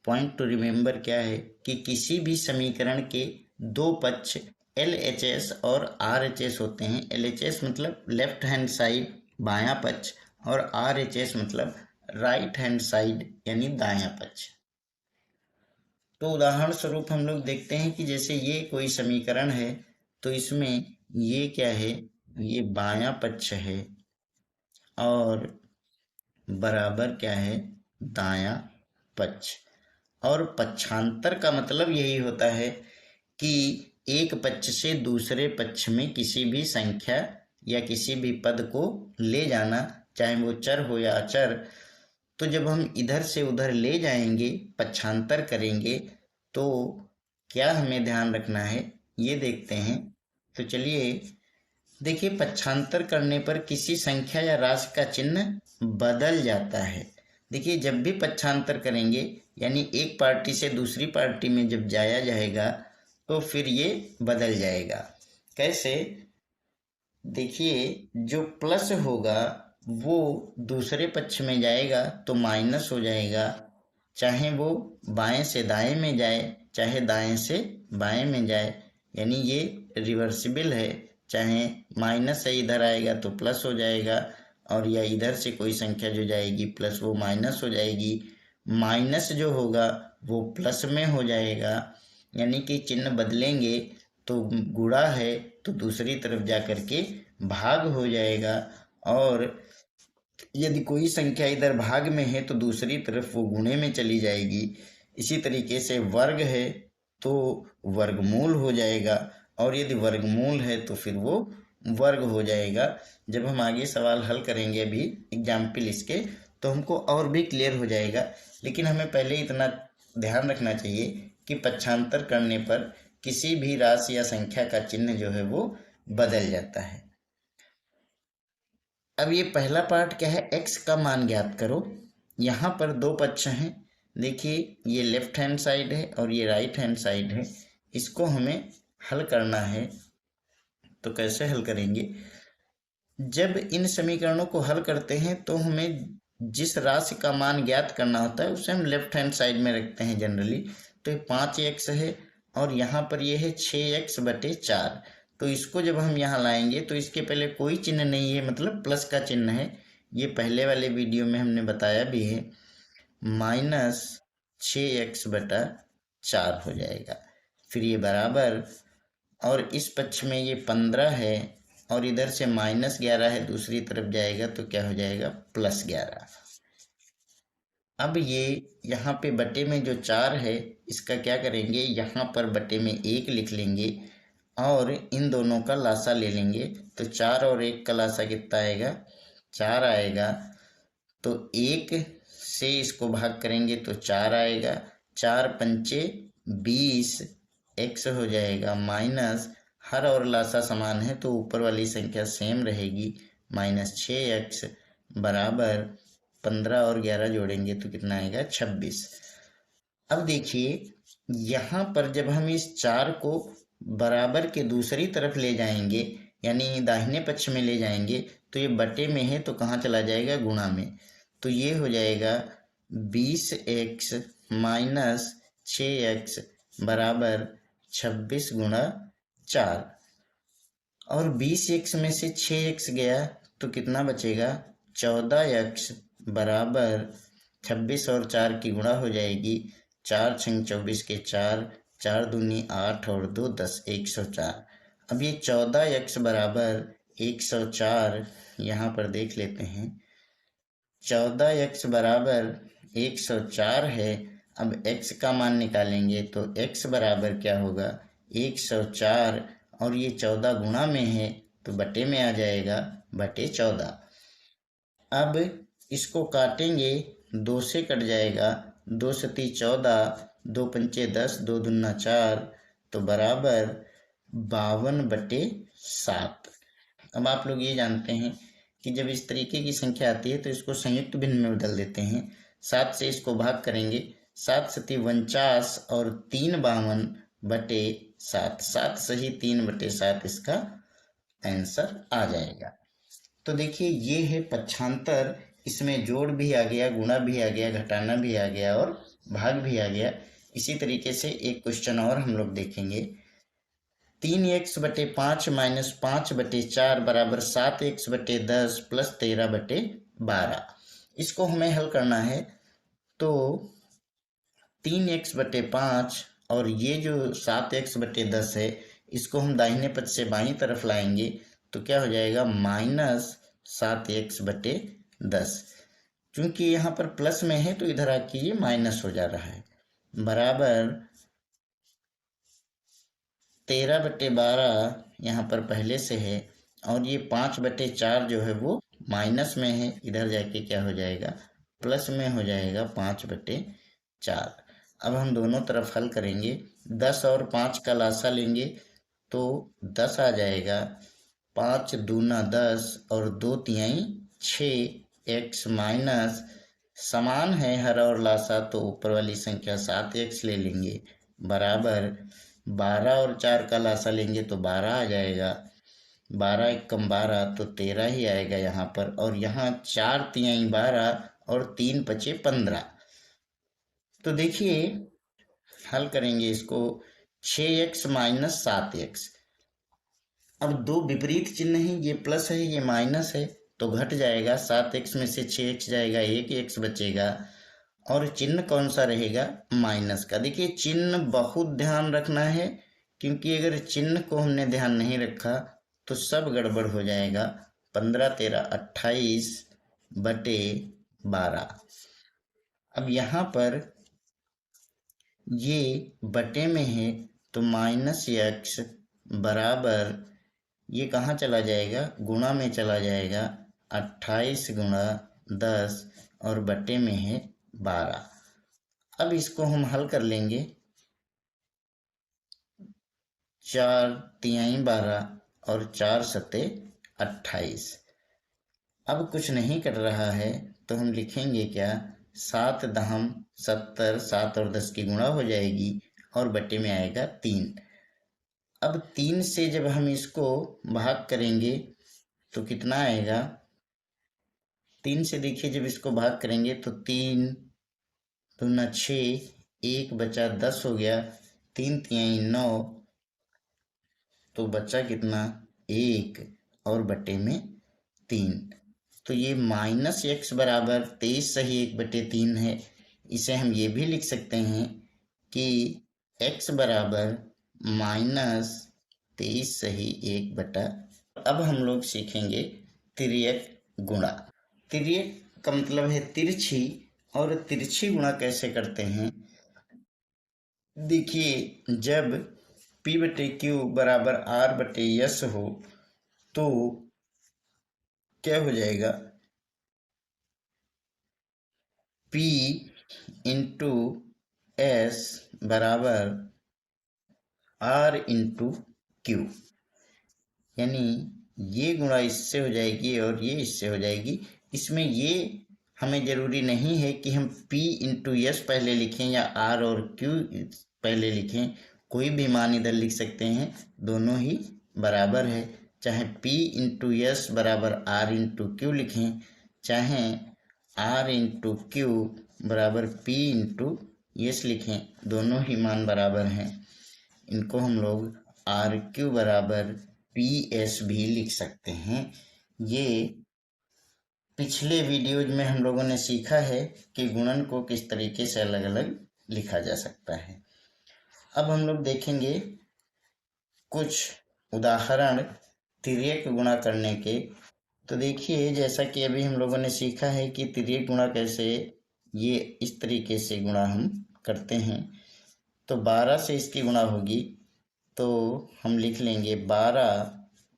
पॉइंट टू रिमेंबर क्या है कि किसी भी समीकरण के 2 पक्ष LHS और RHS होते हैं। LHS मतलब लेफ्ट हैंड साइड, बायां पक्ष, और RHS मतलब राइट हैंड साइड यानी दायां पक्ष। तो उदाहरण स्वरूप हम लोग देखते हैं कि जैसे ये कोई समीकरण है तो इसमें ये क्या है, ये बायां पक्ष है और बराबर क्या है, दायां पक्ष। और पक्षांतर का मतलब यही होता है कि एक पक्ष से दूसरे पक्ष में किसी भी संख्या या किसी भी पद को ले जाना, चाहे वो चर हो या अचर। तो जब हम इधर से उधर ले जाएंगे, पक्षांतर करेंगे, तो क्या हमें ध्यान रखना है ये देखते हैं। तो चलिए देखिए, पक्षांतर करने पर किसी संख्या या राशि का चिन्ह बदल जाता है। देखिए, जब भी पक्षांतर करेंगे यानी एक पार्टी से दूसरी पार्टी में जब जाया जाएगा तो फिर ये बदल जाएगा। कैसे? देखिए, जो प्लस होगा वो दूसरे पक्ष में जाएगा तो माइनस हो जाएगा, चाहे वो बाएं से दाएं में जाए चाहे दाएं से बाएं में जाए, यानी ये रिवर्सिबल है। चाहे माइनस से इधर आएगा तो प्लस हो जाएगा, और या इधर से कोई संख्या जो जाएगी प्लस वो माइनस हो जाएगी, माइनस जो होगा वो प्लस में हो जाएगा। यानी कि चिन्ह बदलेंगे तो गुणा है तो दूसरी तरफ जा कर के भाग हो जाएगा, और यदि कोई संख्या इधर भाग में है तो दूसरी तरफ वो गुणे में चली जाएगी। इसी तरीके से वर्ग है तो वर्गमूल हो जाएगा, और यदि वर्गमूल है तो फिर वो वर्ग हो जाएगा। जब हम आगे सवाल हल करेंगे अभी एग्जाम्पल इसके, तो हमको और भी क्लियर हो जाएगा। लेकिन हमें पहले इतना ध्यान रखना चाहिए कि पक्षांतर करने पर किसी भी राशि या संख्या का चिन्ह जो है वो बदल जाता है। अब ये पहला पार्ट क्या है, x का मान ज्ञात करो। यहाँ पर दो पक्ष हैं, देखिए ये लेफ्ट हैंड साइड है और ये राइट हैंड साइड है। इसको हमें हल करना है। तो कैसे हल करेंगे? जब इन समीकरणों को हल करते हैं तो हमें जिस राशि का मान ज्ञात करना होता है उसे हम लेफ्ट हैंड साइड में रखते हैं जनरली। तो ये 5x है और यहाँ पर ये है 6x/4। तो इसको जब हम यहाँ लाएंगे तो इसके पहले कोई चिन्ह नहीं है, मतलब प्लस का चिन्ह है। ये पहले वाले वीडियो में हमने बताया भी है। -6x/4 हो जाएगा। फिर ये बराबर, और इस पक्ष में ये 15 है और इधर से -11 है, दूसरी तरफ जाएगा तो क्या हो जाएगा, +11। अब ये यहाँ पे बटे में जो 4 है इसका क्या करेंगे, यहाँ पर बटे में 1 लिख लेंगे और इन दोनों का लासा ले लेंगे। तो 4 और 1 का लासा कितना आएगा, 4 आएगा। तो 1 से इसको भाग करेंगे तो 4 आएगा। 4 पंचे 20 x हो जाएगा, माइनस हर और लासा समान है तो ऊपर वाली संख्या सेम रहेगी, -6x बराबर 15 और 11 जोड़ेंगे तो कितना आएगा, 26। अब देखिए यहाँ पर जब हम इस 4 को बराबर के दूसरी तरफ ले जाएंगे यानी दाहिने पक्ष में ले जाएंगे तो ये बटे में है तो कहाँ चला जाएगा, गुणा में। तो ये हो जाएगा 20x माइनस 6x बराबर 26 गुणा 4। और 20x में से 6x गया तो कितना बचेगा, 14x बराबर 26 और 4 की गुणा हो जाएगी। 4 छंग 24 के 4, 4 दूनी 8 और 2 10, 104। अब ये 14x बराबर 104 यहाँ पर देख लेते हैं। 14x बराबर 104 है। अब x का मान निकालेंगे तो x बराबर क्या होगा, 104, और ये 14 गुणा में है तो बटे में आ जाएगा, बटे 14। अब इसको काटेंगे, 2 से कट जाएगा, 2 सती 14, 2 पंचे 10, 2 दूना 4, तो बराबर 52/7। अब आप लोग ये जानते हैं कि जब इस तरीके की संख्या आती है तो इसको संयुक्त भिन्न में बदल देते हैं। 7 से इसको भाग करेंगे, 7 सती 49 और 3 52/7, 7 सही 3/7 इसका आंसर आ जाएगा। तो देखिए ये है पक्षांतर, इसमें जोड़ भी आ गया, गुणा भी आ गया, घटाना भी आ गया और भाग भी आ गया। इसी तरीके से एक क्वेश्चन और हम लोग देखेंगे। 3x/5 -5/4 बराबर 7x/10 + 13/12। 12। इसको हमें हल करना है, तो 3x/5 और ये जो 7x/10 है, इसको हम दाहिने पक्ष से बाईं तरफ लाएंगे तो क्या हो जाएगा, -7x/10। क्योंकि यहाँ पर प्लस में है तो इधर आके ये माइनस हो जा रहा है, बराबर 13/12 यहाँ पर पहले से है, और ये 5/4 जो है वो माइनस में है, इधर जाके क्या हो जाएगा, प्लस में हो जाएगा 5/4। अब हम दोनों तरफ हल करेंगे, 10 और 5 का लासा लेंगे तो 10 आ जाएगा, 5 दूना 10 और 2 तिहाई 6, x माइनस समान है हर और लासा तो ऊपर वाली संख्या 7x ले लेंगे, बराबर 12 और 4 का लासा लेंगे तो 12 आ जाएगा, 12 एकम 12 तो 13 ही आएगा यहाँ पर, और यहाँ 4 तिहाई 12 और 3 पचे 15। तो देखिए हल करेंगे इसको, 6x माइनस 7x। अब दो विपरीत चिन्ह है, ये प्लस है ये माइनस है, तो घट जाएगा, 7x में से 6x जाएगा, 1x बचेगा, और चिन्ह कौन सा रहेगा, माइनस का। देखिए चिन्ह बहुत ध्यान रखना है, क्योंकि अगर चिन्ह को हमने ध्यान नहीं रखा तो सब गड़बड़ हो जाएगा। 15 13 28/12। अब यहाँ पर ये बटे में है तो -x बराबर, ये कहाँ चला जाएगा, गुणा में चला जाएगा, 28 गुणा 10 और बटे में है 12। अब इसको हम हल कर लेंगे, 4 तिहाई 12 और 4 सते 28। अब कुछ नहीं कर रहा है तो हम लिखेंगे क्या, 7 दहम 70, 7 और 10 की गुणा हो जाएगी और बटे में आएगा 3। अब 3 से जब हम इसको भाग करेंगे तो कितना आएगा, 3 से देखिए जब इसको भाग करेंगे तो 3 दूना 6, 1 बचा 10 हो गया, 3 तिहाई 9, तो बचा कितना, 1 और बटे में 3। तो ये -x बराबर 23 सही 1/3 है। इसे हम ये भी लिख सकते हैं कि x बराबर -23 सही 1/। अब हम लोग सीखेंगे तिर्यक गुणा। तिर्यक का मतलब है तिरछी, और तिरछी गुणा कैसे करते हैं, देखिए जब P/Q बराबर R/S हो तो क्या हो जाएगा, P इंटू S बराबर R इंटू Q, यानी ये गुणा इससे हो जाएगी और ये इससे हो जाएगी। इसमें ये हमें ज़रूरी नहीं है कि हम P इंटू S पहले लिखें या R और Q पहले लिखें, कोई भी मान इधर लिख सकते हैं, दोनों ही बराबर है। चाहे P इंटू S बराबर R इंटू Q लिखें, चाहे R इंटू Q बराबर P इंटू S लिखें, दोनों ही मान बराबर हैं। इनको हम लोग RQ बराबर PS भी लिख सकते हैं। ये पिछले वीडियोज में हम लोगों ने सीखा है कि गुणन को किस तरीके से अलग अलग लिखा जा सकता है। अब हम लोग देखेंगे कुछ उदाहरण तिर्यक गुणा करने के। तो देखिए जैसा कि अभी हम लोगों ने सीखा है कि तिर्यक गुणा कैसे, ये इस तरीके से गुणा हम करते हैं। तो 12 से इसकी गुणा होगी तो हम लिख लेंगे 12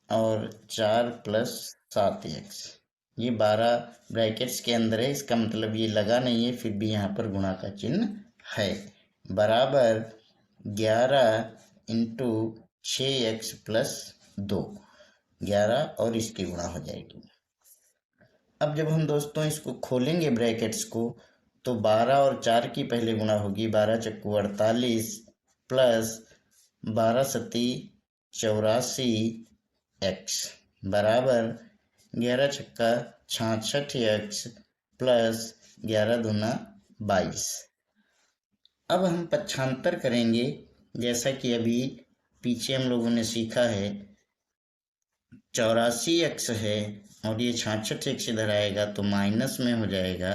और 4 + 7x। ये 12 ब्रैकेट्स के अंदर है, इसका मतलब ये लगा नहीं है, फिर भी यहाँ पर गुणा का चिन्ह है, बराबर 11 इंटू 6x + 2, 11 और इसकी गुणा हो जाएगी। अब जब हम दोस्तों इसको खोलेंगे ब्रैकेट्स को तो 12 और 4 की पहले गुणा होगी, 12 चक्कू 48 प्लस 12 सती 84x बराबर 11 छक्का 66x प्लस 11 दूना 22। अब हम पक्षांतर करेंगे, जैसा कि अभी पीछे हम लोगों ने सीखा है, 84x है और ये 66 एक्स इधर आएगा तो माइनस में हो जाएगा,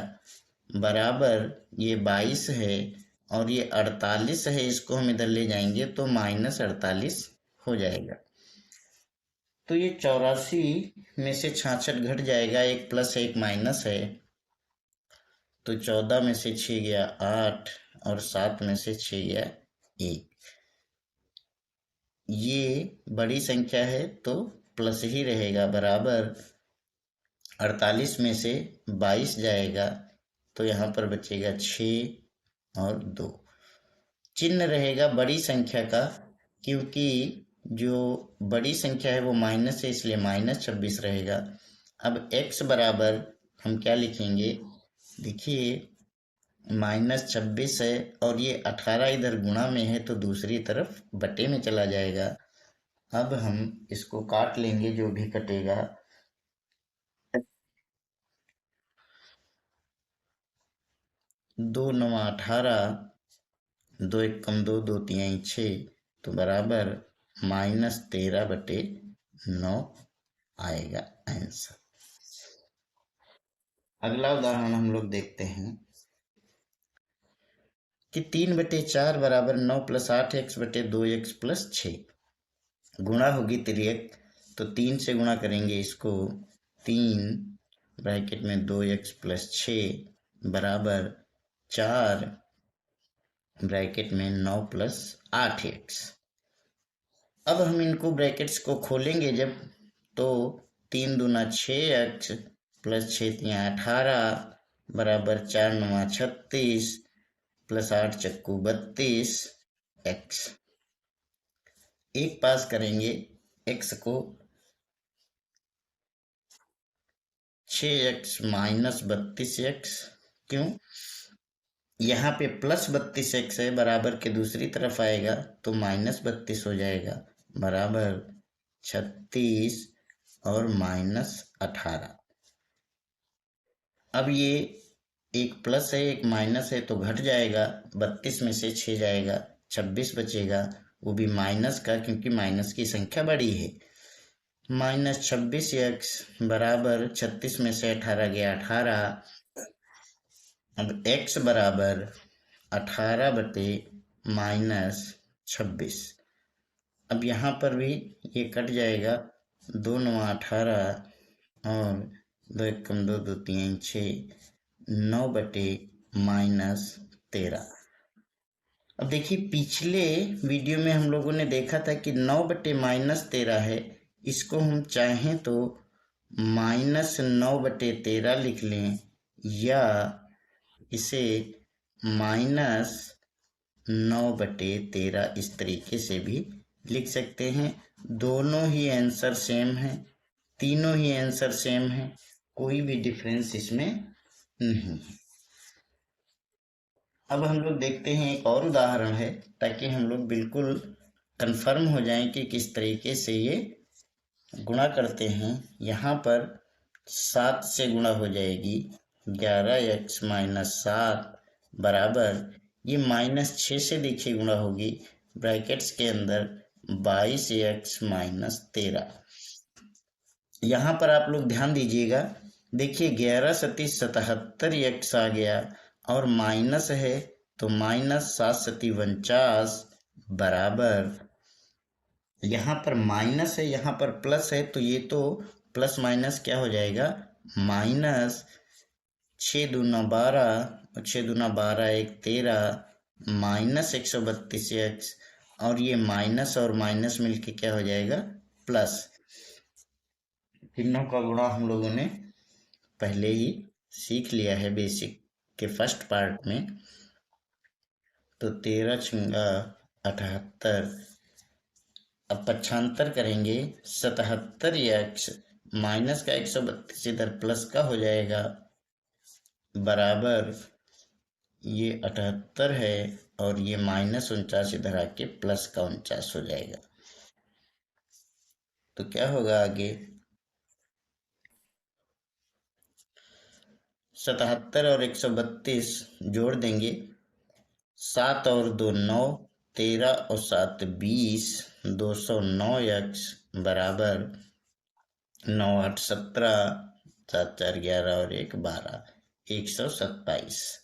बराबर ये 22 है और ये 48 है, इसको हम इधर ले जाएंगे तो -48 हो जाएगा। तो ये 84 में से 66 घट जाएगा, एक प्लस है एक माइनस है, तो 14 में से 6 गया 8 और 7 में से 6 गया 1। ये बड़ी संख्या है तो प्लस ही रहेगा, बराबर 48 में से 22 जाएगा तो यहाँ पर बचेगा 6 और 2। चिन्ह रहेगा बड़ी संख्या का, क्योंकि जो बड़ी संख्या है वो माइनस है, इसलिए -26 रहेगा। अब x बराबर हम क्या लिखेंगे, देखिए -26 है और ये 18 इधर गुणा में है तो दूसरी तरफ बटे में चला जाएगा। अब हम इसको काट लेंगे, जो भी कटेगा 2 9 18, 2 1 कम 2, 2 3 6, तो बराबर -13/9 आएगा आंसर। अगला उदाहरण हम लोग देखते हैं कि 3/4 बराबर 9 + 8x/2x + 6 गुणा होगी तिर्यक, तो 3 से गुणा करेंगे इसको, 3 ब्रैकेट में 2x + 6 बराबर 4 ब्रैकेट में 9 + 8x। अब हम इनको ब्रैकेट्स को खोलेंगे जब, तो 3 दूना 6x + 6 3 18 बराबर 4 9 36 + 8 चक्कू 32 x। एक पास करेंगे x को, 6x - 32x, क्यों, यहाँ पे +32x है, बराबर के दूसरी तरफ आएगा तो -32 हो जाएगा, बराबर 36 और -18। अब ये एक प्लस है एक माइनस है तो घट जाएगा, 32 में से 6 जाएगा, 26 बचेगा, वो भी माइनस का, क्योंकि माइनस की संख्या बड़ी है। -26x बराबर 36 में से 18 गया 18। अब x बराबर 18/-26। अब यहाँ पर भी ये कट जाएगा, 2 9 18 और 2 1 कम 2, 2 3 6, 9/-13। अब देखिए पिछले वीडियो में हम लोगों ने देखा था कि 9/-13 है, इसको हम चाहें तो -9/13 लिख लें, या इसे -9/13 इस तरीके से भी लिख सकते हैं। दोनों ही आंसर सेम है, तीनों ही आंसर सेम है, कोई भी डिफरेंस इसमें नहीं है। अब हम लोग देखते हैं एक और उदाहरण है, ताकि हम लोग बिल्कुल कंफर्म हो जाएं कि किस तरीके से ये गुणा करते हैं। यहाँ पर 7 से गुणा हो जाएगी, 11x - 7 बराबर, ये -6 से देखिए गुणा होगी, ब्रैकेट्स के अंदर 22x - 13। यहाँ पर आप लोग ध्यान दीजिएगा, देखिए 11 सती 77x आ गया और माइनस है तो -7 सती 49 बराबर, यहाँ पर माइनस है यहाँ पर प्लस है, तो ये तो प्लस माइनस क्या हो जाएगा, -6 दूना 12 और 6 दूना 12 1 13 -132x, और ये माइनस और माइनस मिलके क्या हो जाएगा, प्लस। चिन्हों का गुणा हम लोगों ने पहले ही सीख लिया है बेसिक के फर्स्ट पार्ट में। तो 13 छंगा 78, अब पक्षांतर करेंगे, 77x माइनस का 132 इधर प्लस का हो जाएगा, बराबर ये 78 है और ये -49 इधर आके प्लस का 49 हो जाएगा। तो क्या होगा आगे, 77 और 132 जोड़ देंगे, 7 और 2 9, 13 और 7 20, 209x बराबर 9 8 17, 7 4 11 और 1 12, 127।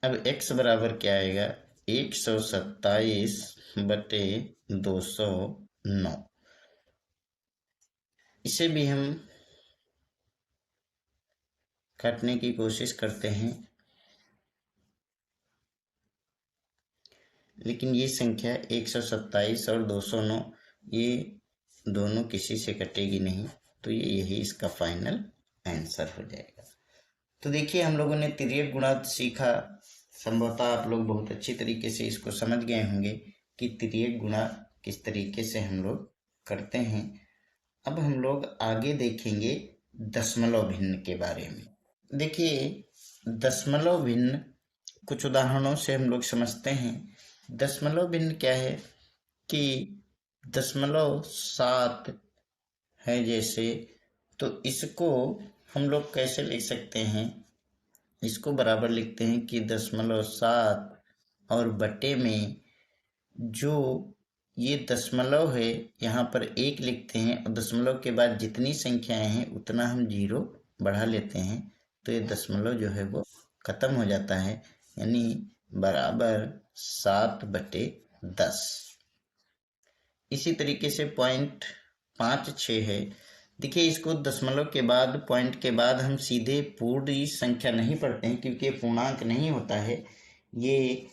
अब x बराबर क्या आएगा, 127 बटे 209। इसे भी हम काटने की कोशिश करते हैं, लेकिन ये संख्या 127 और 209 ये दोनों किसी से कटेगी नहीं, तो ये यही इसका फाइनल आंसर हो जाएगा। तो देखिए हम लोगों ने तिर्यक गुणांक सीखा। संभवतः आप लोग बहुत अच्छी तरीके से इसको समझ गए होंगे कि तिर्यक गुणांक किस तरीके से हम लोग करते हैं। अब हम लोग आगे देखेंगे दशमलव भिन्न के बारे में। देखिए दशमलव भिन्न कुछ उदाहरणों से हम लोग समझते हैं। दशमलव भिन्न क्या है कि 0.7 है जैसे, तो इसको हम लोग कैसे लिख सकते हैं, इसको बराबर लिखते हैं कि 0.7 और बटे में जो ये दशमलव है यहाँ पर 1 लिखते हैं और दशमलव के बाद जितनी संख्याएं हैं उतना हम 0 बढ़ा लेते हैं, तो ये दशमलव जो है वो खत्म हो जाता है, यानी बराबर 7/10। इसी तरीके से 0.56 है। देखिए इसको दशमलव के बाद पॉइंट के बाद हम सीधे पूर्ण संख्या नहीं पढ़ते हैं, क्योंकि पूर्णांक नहीं होता है, ये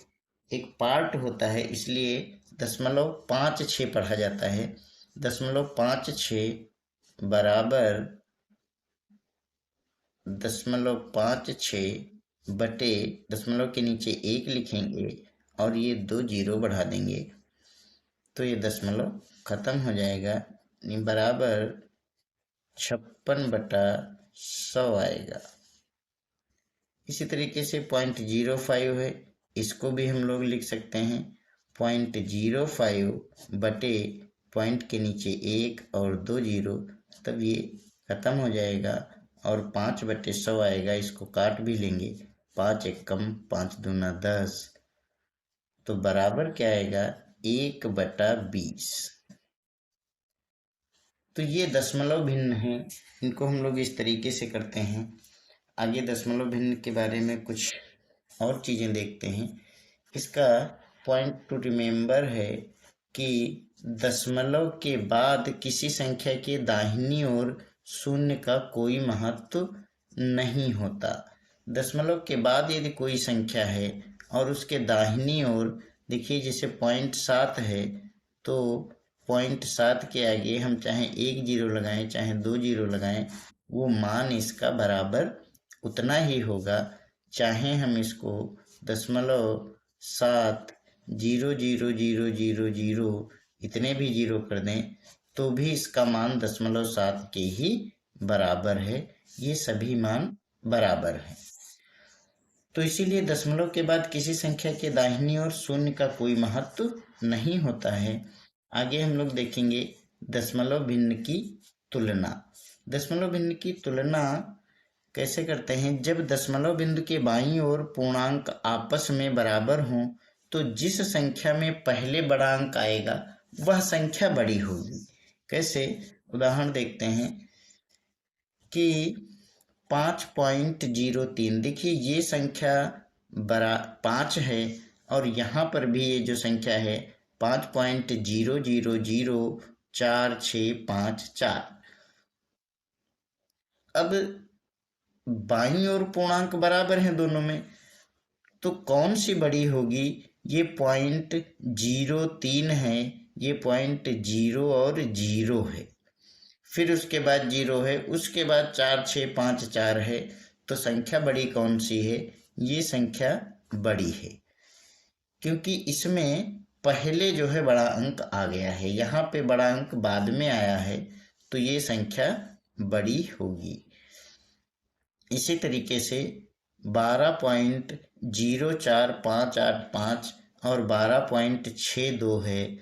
एक पार्ट होता है, इसलिए 0.56 पढ़ा जाता है। 0.56 बराबर 0.56 बटे दशमलव के नीचे 1 लिखेंगे और ये 2 0 बढ़ा देंगे, तो ये दशमलव खत्म हो जाएगा, बराबर 56/100 आएगा। इसी तरीके से 0.05 है, इसको भी हम लोग लिख सकते हैं 0.05 बटे पॉइंट के नीचे 1 और 2 0, तब ये खत्म हो जाएगा और 5/100 आएगा। इसको काट भी लेंगे, 5 1 कम 5 दूना 10, तो बराबर क्या आएगा 1/20। तो ये दशमलव भिन्न है, इनको हम लोग इस तरीके से करते हैं। आगे दशमलव भिन्न के बारे में कुछ और चीज़ें देखते हैं। इसका पॉइंट टू रिमेम्बर है कि दशमलव के बाद किसी संख्या के दाहिनी ओर शून्य का कोई महत्व नहीं होता। दशमलव के बाद यदि कोई संख्या है और उसके दाहिनी ओर देखिए जैसे 0.7 है, तो 0.7 के आगे हम चाहे 1 0 लगाएं चाहे 2 0 लगाएं, वो मान इसका बराबर उतना ही होगा, चाहे हम इसको 0.70000 इतने भी 0 कर दें तो भी इसका मान 0.7 के ही बराबर है। ये सभी मान बराबर हैं, तो इसीलिए दशमलव के बाद किसी संख्या के दाहिनी ओर शून्य का कोई महत्व नहीं होता है। आगे हम लोग देखेंगे दशमलव भिन्न की तुलना। दशमलव भिन्न की तुलना कैसे करते हैं, जब दशमलव बिंदु के बाईं ओर पूर्णांक आपस में बराबर हों तो जिस संख्या में पहले बड़ा अंक आएगा वह संख्या बड़ी होगी। कैसे, उदाहरण देखते हैं कि 5.03, देखिए ये संख्या 5 है और यहाँ पर भी ये जो संख्या है 5.00046554। अब बाईं ओर पूर्णांक बराबर हैं दोनों में, तो कौन सी बड़ी होगी, ये 0.03 है, ये 0.0 और 0 है, फिर उसके बाद 0 है, उसके बाद 4654 है, तो संख्या बड़ी कौन सी है, ये संख्या बड़ी है, क्योंकि इसमें पहले जो है बड़ा अंक आ गया है, यहाँ पे बड़ा अंक बाद में आया है, तो ये संख्या बड़ी होगी। इसी तरीके से 12.04585 और 12.62 है,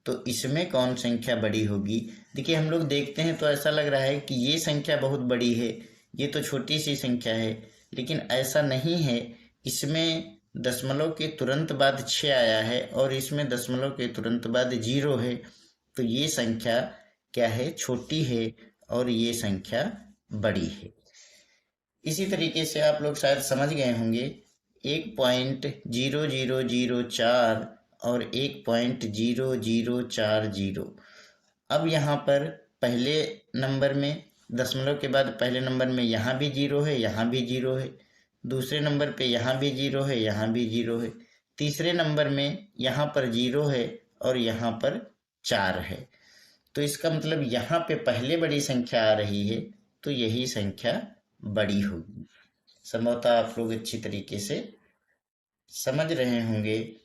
तो इसमें कौन संख्या बड़ी होगी। देखिए हम लोग देखते हैं तो ऐसा लग रहा है कि ये संख्या बहुत बड़ी है, ये तो छोटी सी संख्या है, लेकिन ऐसा नहीं है। इसमें दशमलव के तुरंत बाद 6 आया है और इसमें दशमलव के तुरंत बाद 0 है, तो ये संख्या क्या है, छोटी है और ये संख्या बड़ी है। इसी तरीके से आप लोग शायद समझ गए होंगे 1.0004 और 1.0040। अब यहाँ पर पहले नंबर में दशमलव के बाद पहले नंबर में यहाँ भी 0 है, यहाँ भी 0 है, दूसरे नंबर पे यहाँ भी 0 है, यहाँ भी 0 है, तीसरे नंबर में यहाँ पर 0 है और यहाँ पर 4 है। तो इसका मतलब यहाँ पे पहले बड़ी संख्या आ रही है, तो यही संख्या बड़ी होगी। संभवतः आप लोग अच्छी तरीके से समझ रहे होंगे।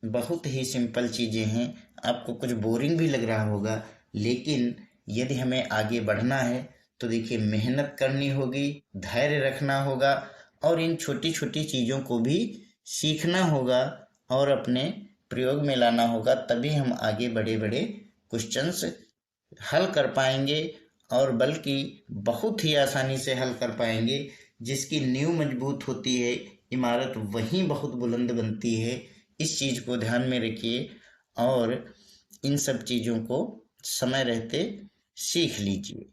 बहुत ही सिंपल चीज़ें हैं, आपको कुछ बोरिंग भी लग रहा होगा, लेकिन यदि हमें आगे बढ़ना है तो देखिए मेहनत करनी होगी, धैर्य रखना होगा और इन छोटी छोटी चीज़ों को भी सीखना होगा और अपने प्रयोग में लाना होगा, तभी हम आगे बड़े बड़े क्वेश्चंस हल कर पाएंगे और बल्कि बहुत ही आसानी से हल कर पाएंगे। जिसकी नींव मजबूत होती है, इमारत वहीं बहुत बुलंद बनती है। इस चीज़ को ध्यान में रखिए और इन सब चीज़ों को समय रहते सीख लीजिए।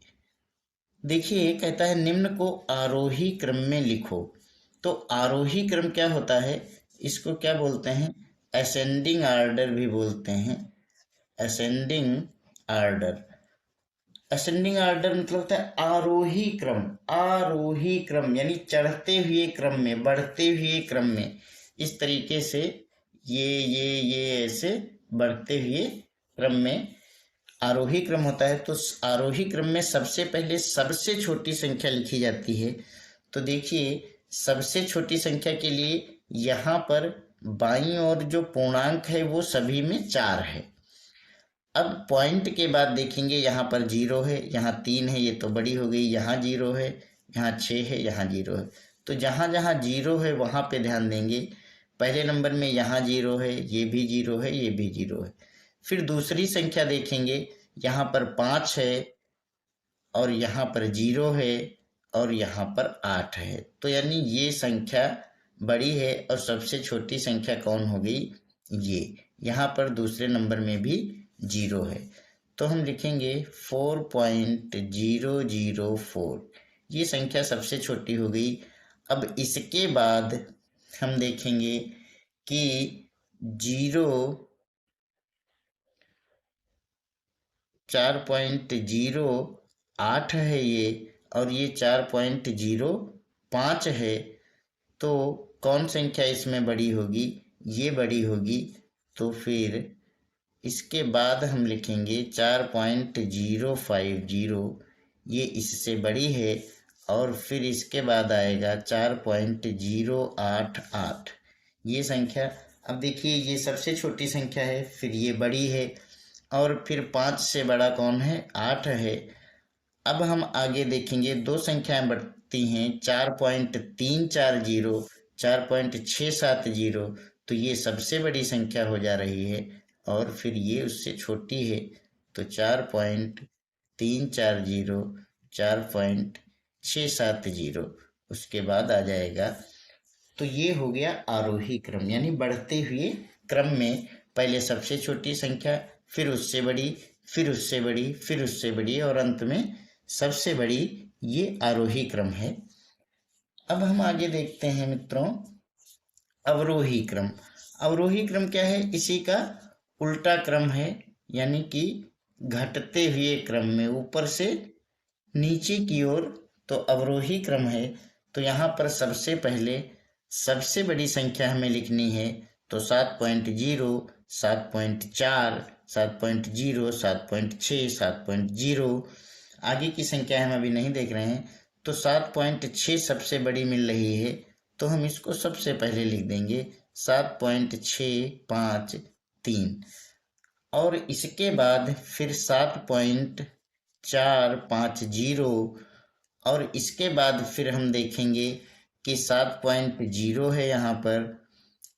देखिए कहता है निम्न को आरोही क्रम में लिखो। तो आरोही क्रम क्या होता है, इसको क्या बोलते हैं, असेंडिंग आर्डर भी बोलते हैं। असेंडिंग आर्डर, असेंडिंग आर्डर मतलब होता है आरोही क्रम। आरोही क्रम यानी चढ़ते हुए क्रम में, बढ़ते हुए क्रम में, इस तरीके से ये ऐसे बढ़ते हुए क्रम में आरोही क्रम होता है। तो आरोही क्रम में सबसे पहले सबसे छोटी संख्या लिखी जाती है। तो देखिए सबसे छोटी संख्या के लिए यहाँ पर बाईं ओर जो पूर्णांक है वो सभी में 4 है। अब पॉइंट के बाद देखेंगे यहाँ पर 0 है, यहाँ 3 है, ये तो बड़ी हो गई, यहाँ 0 है, यहाँ 6 है, यहाँ 0 है। तो जहाँ जहाँ 0 है वहाँ पे ध्यान देंगे। पहले नंबर में यहाँ 0 है, ये भी 0 है, ये भी 0 है। फिर दूसरी संख्या देखेंगे, यहाँ पर 5 है और यहाँ पर 0 है और यहाँ पर 8 है। तो यानी ये संख्या बड़ी है और सबसे छोटी संख्या कौन हो गई, ये। यहाँ पर दूसरे नंबर में भी 0 है, तो हम लिखेंगे 4.004। ये संख्या सबसे छोटी हो गई। अब इसके बाद हम देखेंगे कि 4.08 है ये और ये 4.05 है। तो कौन संख्या इसमें बड़ी होगी, ये बड़ी होगी। तो फिर इसके बाद हम लिखेंगे 4.050, ये इससे बड़ी है। और फिर इसके बाद आएगा 4.088, ये संख्या। अब देखिए ये सबसे छोटी संख्या है, फिर ये बड़ी है और फिर 5 से बड़ा कौन है, 8 है। अब हम आगे देखेंगे दो संख्याएं बढ़ती हैं, 4.340, 4.670। तो ये सबसे बड़ी संख्या हो जा रही है और फिर ये उससे छोटी है। तो 4.340, 4.670 उसके बाद आ जाएगा। तो ये हो गया आरोही क्रम, यानी बढ़ते हुए क्रम में पहले सबसे छोटी संख्या, फिर उससे बड़ी, फिर उससे बड़ी, फिर उससे बड़ी और अंत में सबसे बड़ी। ये आरोही क्रम है। अब हम आगे देखते हैं मित्रों अवरोही क्रम। अवरोही क्रम क्या है, इसी का उल्टा क्रम है, यानी कि घटते हुए क्रम में ऊपर से नीचे की ओर, तो अवरोही क्रम है। तो यहाँ पर सबसे पहले सबसे बड़ी संख्या हमें लिखनी है। तो 7.0, 7.4, 7.0, 7.6, 7.0। आगे की संख्या हम अभी नहीं देख रहे हैं। तो 7.6 सबसे बड़ी मिल रही है, तो हम इसको सबसे पहले लिख देंगे 7.653। और इसके बाद फिर 7.450 और इसके बाद फिर हम देखेंगे कि 7.0 है यहाँ पर,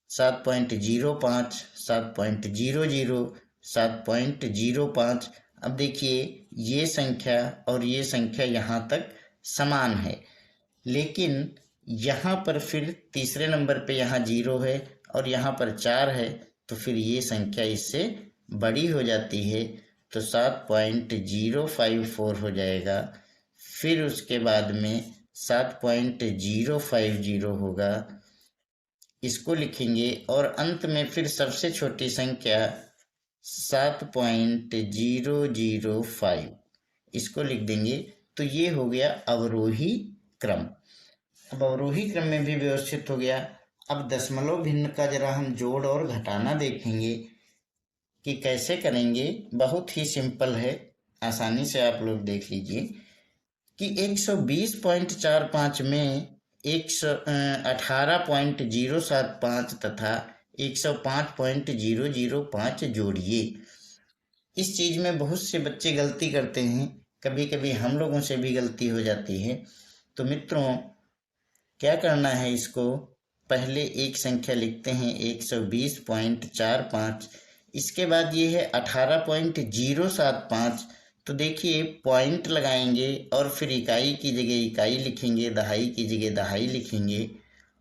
7.05, 7.00, 7.05। अब देखिए ये संख्या और ये संख्या यहाँ तक समान है, लेकिन यहाँ पर फिर तीसरे नंबर पे यहाँ 0 है और यहाँ पर 4 है, तो फिर ये संख्या इससे बड़ी हो जाती है, तो 7.054 हो जाएगा। फिर उसके बाद में 7.050 होगा, इसको लिखेंगे। और अंत में फिर सबसे छोटी संख्या 7.005, इसको लिख देंगे। तो ये हो गया अवरोही क्रम। अब अवरोही क्रम में भी व्यवस्थित हो गया। अब दशमलव भिन्न का जरा हम जोड़ और घटाना देखेंगे कि कैसे करेंगे। बहुत ही सिंपल है, आसानी से आप लोग देख लीजिए कि 120.45 में 18.075 तथा 105.005 जोड़िए। इस चीज में बहुत से बच्चे गलती करते हैं, कभी कभी हम लोगों से भी गलती हो जाती है। तो मित्रों, क्या करना है, इसको पहले एक संख्या लिखते हैं 120.45, इसके बाद ये है 18.075। तो देखिए पॉइंट लगाएंगे और फिर इकाई की जगह इकाई लिखेंगे, दहाई की जगह दहाई लिखेंगे,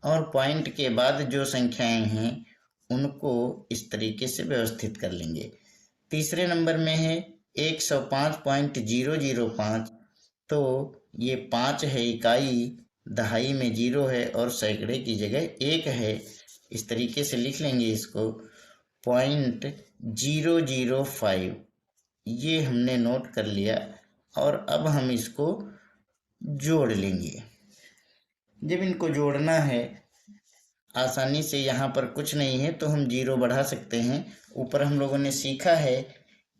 और पॉइंट के बाद जो संख्याएं हैं उनको इस तरीके से व्यवस्थित कर लेंगे। तीसरे नंबर में है 105.005, तो ये 5 है इकाई, दहाई में 0 है और सैकड़े की जगह 1 है। इस तरीके से लिख लेंगे इसको। 0.005 ये हमने नोट कर लिया और अब हम इसको जोड़ लेंगे। जब इनको जोड़ना है आसानी से, यहाँ पर कुछ नहीं है तो हम 0 बढ़ा सकते हैं। ऊपर हम लोगों ने सीखा है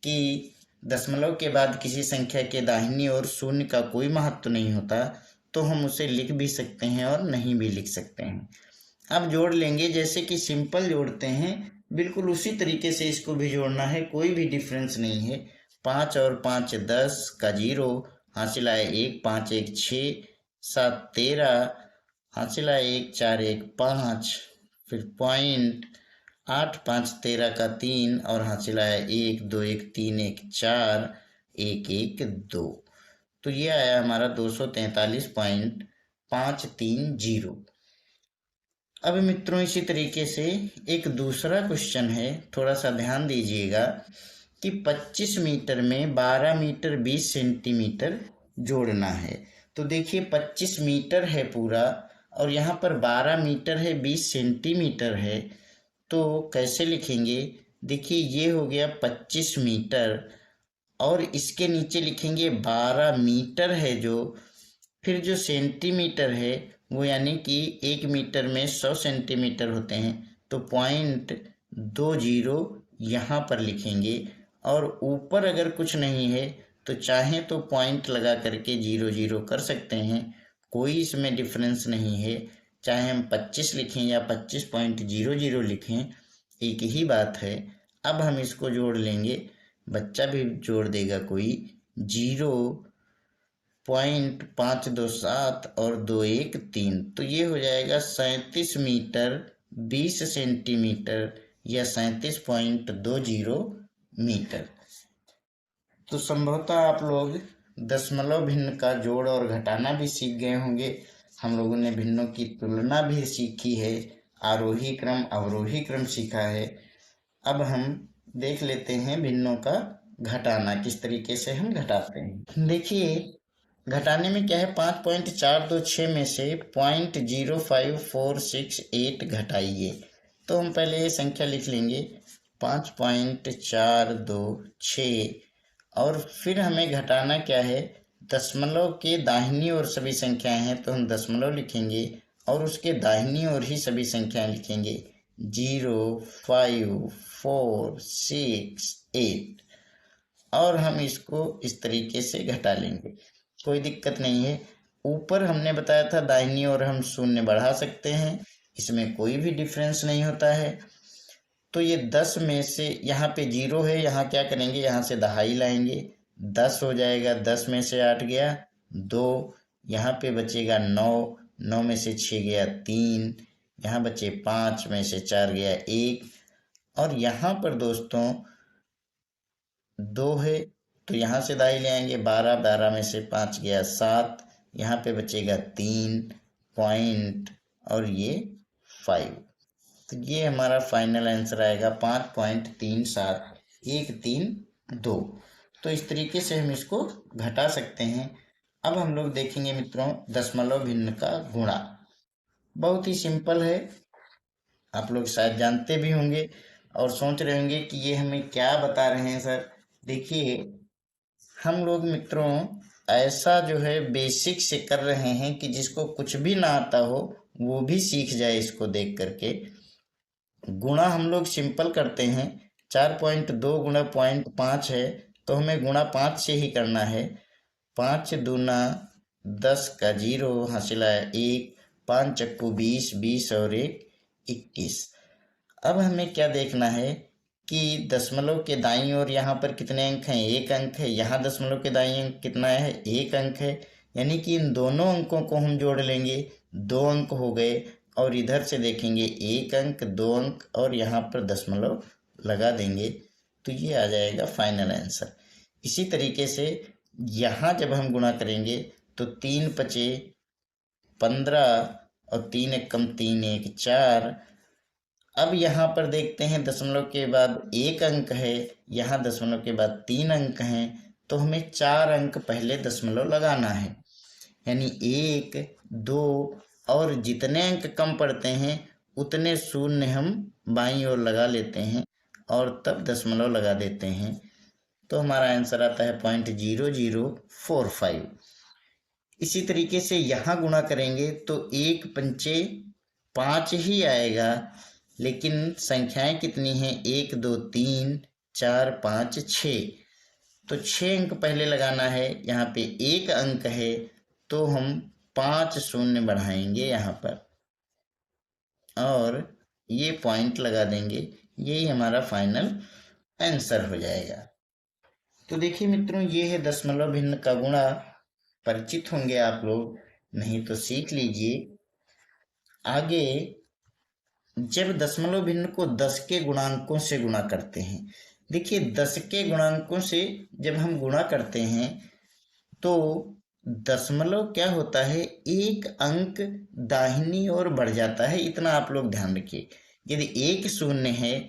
कि दशमलव के बाद किसी संख्या के दाहिनी ओर शून्य का कोई महत्व नहीं होता, तो हम उसे लिख भी सकते हैं और नहीं भी लिख सकते हैं। अब जोड़ लेंगे, जैसे कि सिंपल जोड़ते हैं बिल्कुल उसी तरीके से इसको भी जोड़ना है, कोई भी डिफरेंस नहीं है। 5 और 5 10 का 0, हासिल आए 1, 5 1 6, 7 13, हासिल आए 1 4 1 5, फिर पॉइंट 8 5 13 का 3 और हासिल आया 1 2 1 3 1 4 1 1 2। तो ये आया हमारा 243.530। अब मित्रों इसी तरीके से एक दूसरा क्वेश्चन है, थोड़ा सा ध्यान दीजिएगा कि 25 मीटर में 12 मीटर 20 सेंटीमीटर जोड़ना है। तो देखिए 25 मीटर है पूरा और यहाँ पर 12 मीटर है 20 सेंटीमीटर है, तो कैसे लिखेंगे। देखिए ये हो गया 25 मीटर और इसके नीचे लिखेंगे 12 मीटर है जो, फिर जो सेंटीमीटर है वो यानी कि 1 मीटर में 100 सेंटीमीटर होते हैं, तो 0.20 यहाँ पर लिखेंगे। और ऊपर अगर कुछ नहीं है तो चाहे तो पॉइंट लगा करके 0 कर सकते हैं, कोई इसमें डिफरेंस नहीं है। चाहे हम 25 लिखें या 25.00 लिखें, एक ही बात है। अब हम इसको जोड़ लेंगे, बच्चा भी जोड़ देगा कोई। 0.527 और 213, तो ये हो जाएगा 37 मीटर 20 सेंटीमीटर या 37.20 मीटर। तो संभवतः आप लोग दशमलव भिन्न का जोड़ और घटाना भी सीख गए होंगे। हम लोगों ने भिन्नों की तुलना भी सीखी है, आरोही क्रम अवरोही क्रम सीखा है। अब हम देख लेते हैं भिन्नों का घटाना, किस तरीके से हम घटाते हैं। देखिए घटाने में क्या है, 5.426 में से 0.05468 घटाइए। तो हम पहले ये संख्या लिख लेंगे 5.426 और फिर हमें घटाना क्या है, दशमलव के दाहिनी ओर सभी संख्याएं हैं तो हम दशमलव लिखेंगे और उसके दाहिनी ओर ही सभी संख्याएं लिखेंगे 0 5 4 6 8 और हम इसको इस तरीके से घटा लेंगे, कोई दिक्कत नहीं है। ऊपर हमने बताया था दाहिनी ओर हम शून्य बढ़ा सकते हैं, इसमें कोई भी डिफरेंस नहीं होता है। तो ये 10 में से यहाँ पे 0 है, यहाँ क्या करेंगे, यहाँ से दहाई लाएंगे, 10 हो जाएगा। 10 में से 8 गया 2, यहाँ पे बचेगा 9, 9 में से 6 गया 3, यहाँ बचे 5 में से 4 गया 1 और यहाँ पर दोस्तों 2 है तो यहाँ से दाई ले आएंगे 12, 12 में से 5 गया 7, यहाँ पे बचेगा 3, पॉइंट और ये 5। तो ये हमारा फाइनल आंसर आएगा 5.37 132। तो इस तरीके से हम इसको घटा सकते हैं। अब हम लोग देखेंगे मित्रों दशमलव भिन्न का गुणा। बहुत ही सिंपल है, आप लोग शायद जानते भी होंगे और सोच रहे होंगे कि ये हमें क्या बता रहे हैं सर। देखिए हम लोग मित्रों ऐसा जो है बेसिक से कर रहे हैं कि जिसको कुछ भी ना आता हो वो भी सीख जाए इसको देख करके। गुणा हम लोग सिंपल करते हैं, 4.2 गुणा 0.5 है तो हमें गुणा 5 से ही करना है। 5 दूना 10 का 0 हासिल आया 1, 5 चक्कू 20, 20 और 1 21। अब हमें क्या देखना है कि दशमलव के दाईं ओर यहाँ पर कितने अंक हैं, 1 अंक है। यहाँ दशमलव के दाईं अंक कितना है, 1 अंक है। यानी कि इन दोनों अंकों को हम जोड़ लेंगे, 2 अंक हो गए। और इधर से देखेंगे 1 अंक, 2 अंक और यहाँ पर दशमलव लगा देंगे तो ये आ जाएगा फाइनल आंसर। इसी तरीके से यहाँ जब हम गुणा करेंगे तो 3 पचे 15 और 3 एकम 3 1 4। अब यहाँ पर देखते हैं दशमलव के बाद 1 अंक है, यहाँ दशमलव के बाद 3 अंक हैं तो हमें 4 अंक पहले दशमलव लगाना है। यानी 1 2 और जितने अंक कम पड़ते हैं उतने शून्य हम बाईं ओर लगा लेते हैं और तब दशमलव लगा देते हैं। तो हमारा आंसर आता है 0.0045। इसी तरीके से यहाँ गुणा करेंगे तो 1 पंचे 5 ही आएगा, लेकिन संख्याएं कितनी हैं, 1 2 3 4 5 6। तो 6 अंक पहले लगाना है। यहाँ पे 1 अंक है तो हम 5 शून्य बढ़ाएंगे यहाँ पर और ये पॉइंट लगा देंगे। यही हमारा फाइनल आंसर हो जाएगा। तो देखिए मित्रों ये है दशमलव भिन्न का गुणा। परिचित होंगे आप लोग, नहीं तो सीख लीजिए। आगे जब दशमलव भिन्न को 10 के गुणांकों से गुणा करते हैं, देखिए 10 के गुणांकों से जब हम गुणा करते हैं तो दशमलव क्या होता है, 1 अंक दाहिनी ओर बढ़ जाता है। इतना आप लोग ध्यान रखिए, यदि 1 शून्य है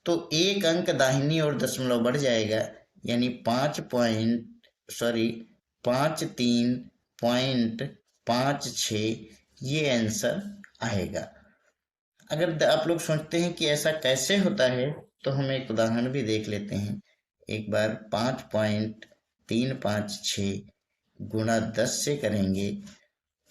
तो 1 अंक दाहिनी ओर दशमलव बढ़ जाएगा। यानी 53.56 ये आंसर आएगा। अगर आप लोग सोचते हैं कि ऐसा कैसे होता है तो हम एक उदाहरण भी देख लेते हैं एक बार। 5.356 गुणा 10 से करेंगे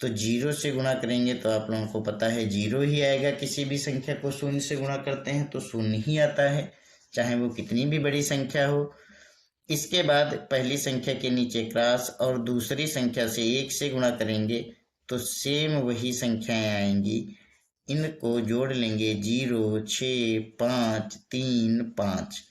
तो 0 से गुणा करेंगे तो आप लोगों को पता है 0 ही आएगा। किसी भी संख्या को शून्य से गुणा करते हैं तो शून्य ही आता है, चाहे वो कितनी भी बड़ी संख्या हो। इसके बाद पहली संख्या के नीचे क्रॉस और दूसरी संख्या से 1 से गुणा करेंगे तो सेम वही संख्याएं आएंगी। इनको जोड़ लेंगे 0 6 5 3 5।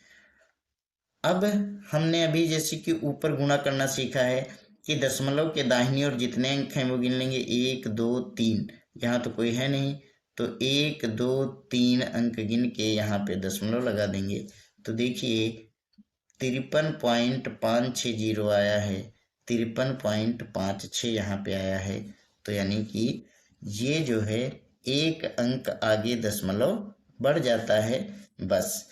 अब हमने अभी जैसे कि ऊपर गुणा करना सीखा है कि दशमलव के दाहिनी ओर जितने अंक हैं वो गिन लेंगे 1 2 3। यहाँ तो कोई है नहीं तो 1 2 3 अंक गिन के यहाँ पे दशमलव लगा देंगे। तो देखिए 53.560 आया है, 53.56 यहाँ पे आया है। तो यानी कि ये जो है 1 अंक आगे दशमलव बढ़ जाता है, बस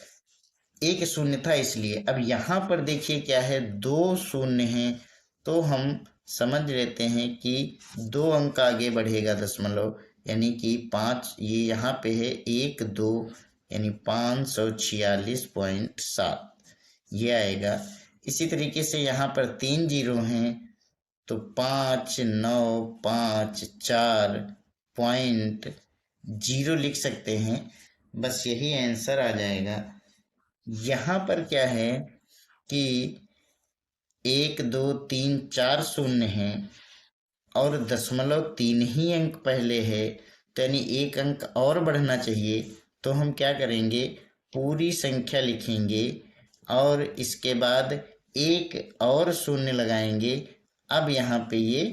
1 शून्य था इसलिए। अब यहाँ पर देखिए क्या है, 2 शून्य हैं तो हम समझ लेते हैं कि 2 अंक आगे बढ़ेगा दशमलव। यानी कि 5 ये यहाँ पे है 1 2 यानी 546.7 ये आएगा। इसी तरीके से यहाँ पर 3 जीरो हैं तो 5 9 5 4 पॉइंट 0 लिख सकते हैं, बस यही आंसर आ जाएगा। यहाँ पर क्या है कि 1 2 3 4 शून्य हैं और दशमलव 3 ही अंक पहले है तो यानी 1 अंक और बढ़ना चाहिए। तो हम क्या करेंगे, पूरी संख्या लिखेंगे और इसके बाद 1 और शून्य लगाएंगे। अब यहाँ पे ये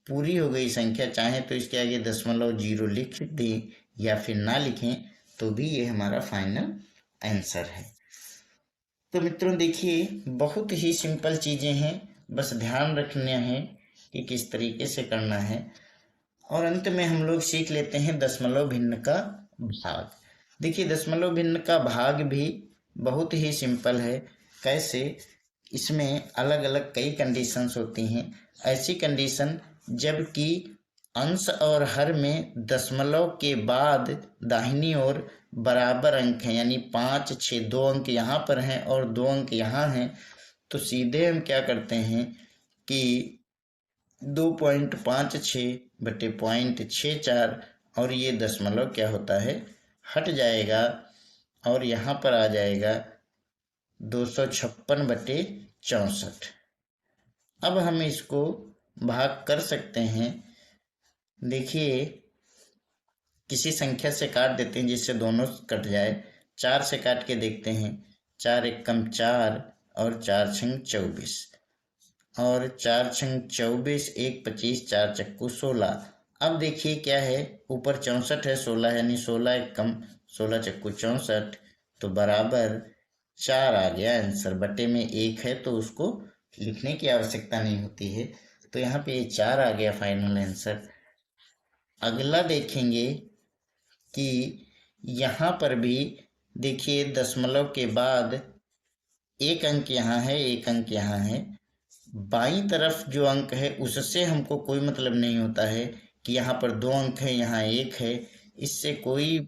पूरी हो गई संख्या, चाहे तो इसके आगे दशमलव 0 लिख दें या फिर ना लिखें तो भी ये हमारा फाइनल आंसर है। तो मित्रों देखिए बहुत ही सिंपल चीज़ें हैं, बस ध्यान रखना है कि किस तरीके से करना है। और अंत में हम लोग सीख लेते हैं दशमलव भिन्न का भाग। देखिए दशमलव भिन्न का भाग भी बहुत ही सिंपल है। कैसे? इसमें अलग अलग कई कंडीशंस होती हैं। ऐसी कंडीशन जबकि अंश और हर में दशमलव के बाद दाहिनी ओर बराबर अंक हैं, यानी 5, 6, 2 अंक यहाँ पर हैं और 2 अंक यहाँ हैं, तो सीधे हम क्या करते हैं कि 2.56 बटे 0.64 और ये दशमलव क्या होता है, हट जाएगा और यहाँ पर आ जाएगा 256 बटे 64। अब हम इसको भाग कर सकते हैं। देखिए किसी संख्या से काट देते हैं जिससे दोनों कट जाए। 4 से काट के देखते हैं। 4 एकम 4 और 4 छंग 24 और 4 छंग 24, 1 25, 4 चक्कू 16। अब देखिए क्या है, ऊपर 64 है, 16 यानी 16 एकम 16 चक्कू 64, तो बराबर 4 आ गया आंसर। बटे में 1 है तो उसको लिखने की आवश्यकता नहीं होती है, तो यहाँ पे ये 4 आ गया फाइनल आंसर। अगला देखेंगे कि यहाँ पर भी देखिए दशमलव के बाद एक अंक यहाँ है, एक अंक यहाँ है। बाईं तरफ जो अंक है उससे हमको कोई मतलब नहीं होता है कि यहाँ पर 2 अंक है, यहाँ 1 है, इससे कोई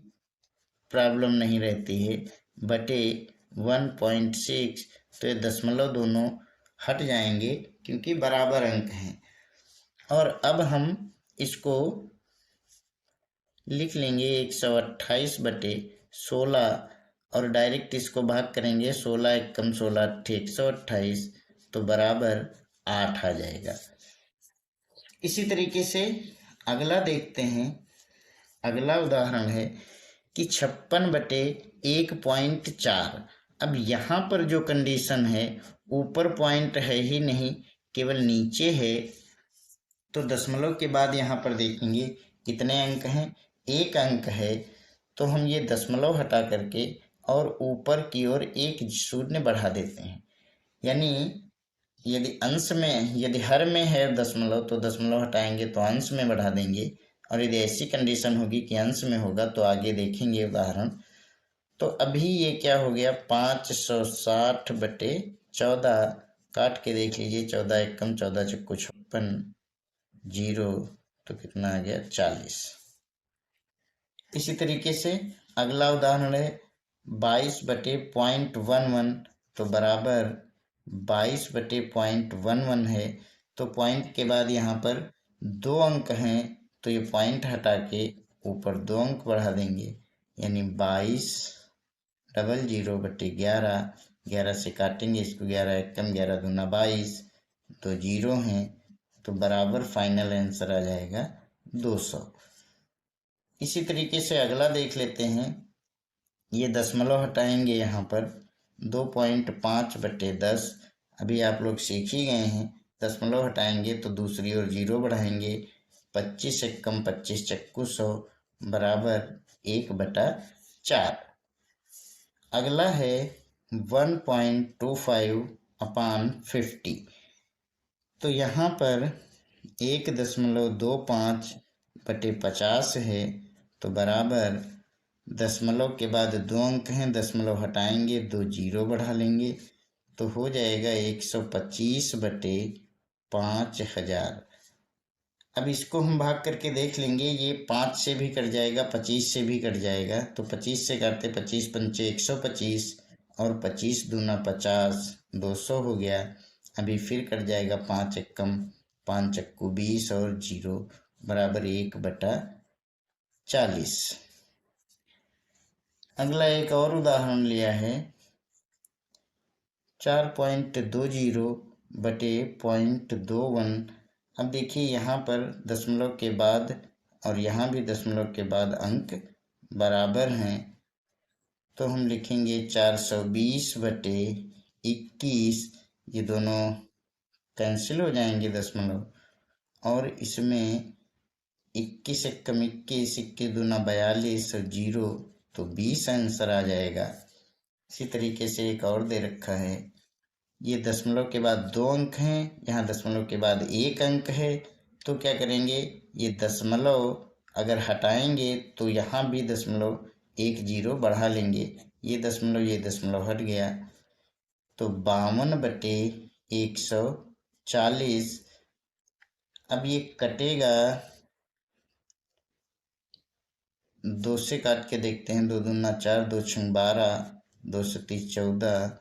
प्रॉब्लम नहीं रहती है। बटे 1.6, तो ये दशमलव दोनों हट जाएंगे क्योंकि बराबर अंक हैं। और अब हम इसको लिख लेंगे 128 बटे 16 और डायरेक्ट इसको भाग करेंगे। 16 एकम 16 128, तो बराबर 8 आ जाएगा। इसी तरीके से अगला देखते हैं। अगला उदाहरण है कि 56 बटे 1.4। अब यहाँ पर जो कंडीशन है, ऊपर पॉइंट है ही नहीं, केवल नीचे है, तो दशमलव के बाद यहाँ पर देखेंगे कितने अंक हैं, 1 अंक है, तो हम ये दशमलव हटा करके और ऊपर की ओर 1 शून्य बढ़ा देते हैं। यानी यदि अंश में, यदि हर में है दशमलव तो दशमलव हटाएंगे तो अंश में बढ़ा देंगे, और यदि ऐसी कंडीशन होगी कि अंश में होगा तो आगे देखेंगे उदाहरण। तो अभी ये क्या हो गया, 560 बटे 14, काट के देख लीजिए। 14 एकम 14 चक्कू 56, 0, तो कितना आ गया 40। इसी तरीके से अगला उदाहरण है 22 बटे 0.11, तो बराबर 22 बटे 0.11 है, तो पॉइंट के बाद यहाँ पर 2 अंक हैं, तो ये पॉइंट हटा के ऊपर 2 अंक बढ़ा देंगे, यानी 22 डबल 0 बटे 11। 11 से काटेंगे इसको, 11 एकम 11 दूना 22, तो 0 हैं, तो बराबर फाइनल आंसर आ जाएगा 200। इसी तरीके से अगला देख लेते हैं। ये दशमलव हटाएंगे यहाँ पर 2.5 बटे 10। अभी आप लोग सीख ही गए हैं, दशमलव हटाएंगे तो दूसरी ओर 0 बढ़ाएंगे। 25 एकम 25 चक्कू 100, बराबर 1 बटा 4। अगला है 1.25 अपान 50। तो यहाँ पर 1.25 बटे 50 है, तो बराबर दशमलव के बाद 2 अंक हैं, दशमलव हटाएंगे 2 0 बढ़ा लेंगे, तो हो जाएगा 125 बटे 5000। अब इसको हम भाग करके देख लेंगे। ये 5 से भी कट जाएगा, 25 से भी कट जाएगा, तो 25 से काटते 25 पंचे 125 और 25 दूना 50, 200 हो गया। अभी फिर कट जाएगा 5 एकम 5 चक्कू 20 और 0, बराबर 1 बटा 40। अगला एक और उदाहरण लिया है 4.20 बटे 0.21। अब देखिए यहाँ पर दशमलव के बाद और यहाँ भी दशमलव के बाद अंक बराबर हैं, तो हम लिखेंगे 420 बटे 21। ये दोनों कैंसिल हो जाएंगे दशमलव, और इसमें 21 एकम 21, 21 दूना 42 और 0, तो 20 आंसर आ जाएगा। इसी तरीके से एक और दे रखा है। ये दशमलव के बाद 2 अंक हैं, यहाँ दशमलव के बाद 1 अंक है, तो क्या करेंगे, ये दशमलव अगर हटाएंगे तो यहाँ भी दशमलव 1 0 बढ़ा लेंगे, ये दशमलव हट गया, तो 52/140। अब ये कटेगा, 2 से काट के देखते हैं, 2 दूना 4, 2 छंग 12, 2 से 30 14,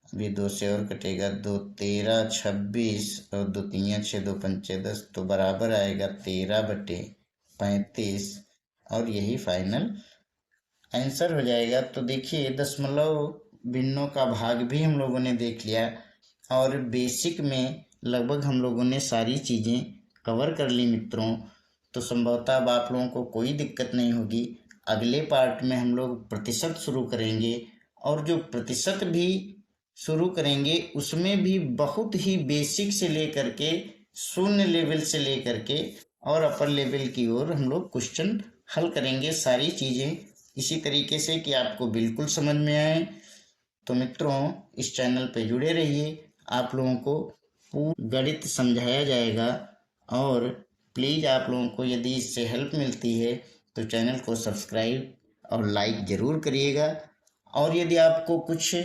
अभी 2 से और कटेगा, 2 13 26 और 2 3 6, 2 5 10, तो बराबर आएगा 13/35 और यही फाइनल आंसर हो जाएगा। तो देखिए दशमलव भिन्नों का भाग भी हम लोगों ने देख लिया और बेसिक में लगभग हम लोगों ने सारी चीज़ें कवर कर ली मित्रों। तो संभवतः अब आप लोगों को कोई दिक्कत नहीं होगी। अगले पार्ट में हम लोग प्रतिशत शुरू करेंगे और जो प्रतिशत भी शुरू करेंगे उसमें भी बहुत ही बेसिक से लेकर के शून्य लेवल से लेकर के और अपर लेवल की ओर हम लोग क्वेश्चन हल करेंगे, सारी चीज़ें इसी तरीके से कि आपको बिल्कुल समझ में आए। तो मित्रों इस चैनल पे जुड़े रहिए, आप लोगों को पूरा गणित समझाया जाएगा और प्लीज़ आप लोगों को यदि इससे हेल्प मिलती है तो चैनल को सब्सक्राइब और लाइक ज़रूर करिएगा। और यदि आपको कुछ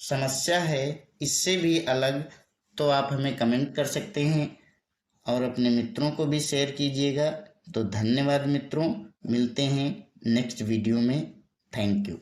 समस्या है इससे भी अलग तो आप हमें कमेंट कर सकते हैं और अपने मित्रों को भी शेयर कीजिएगा। तो धन्यवाद मित्रों, मिलते हैं नेक्स्ट वीडियो में। Thank you.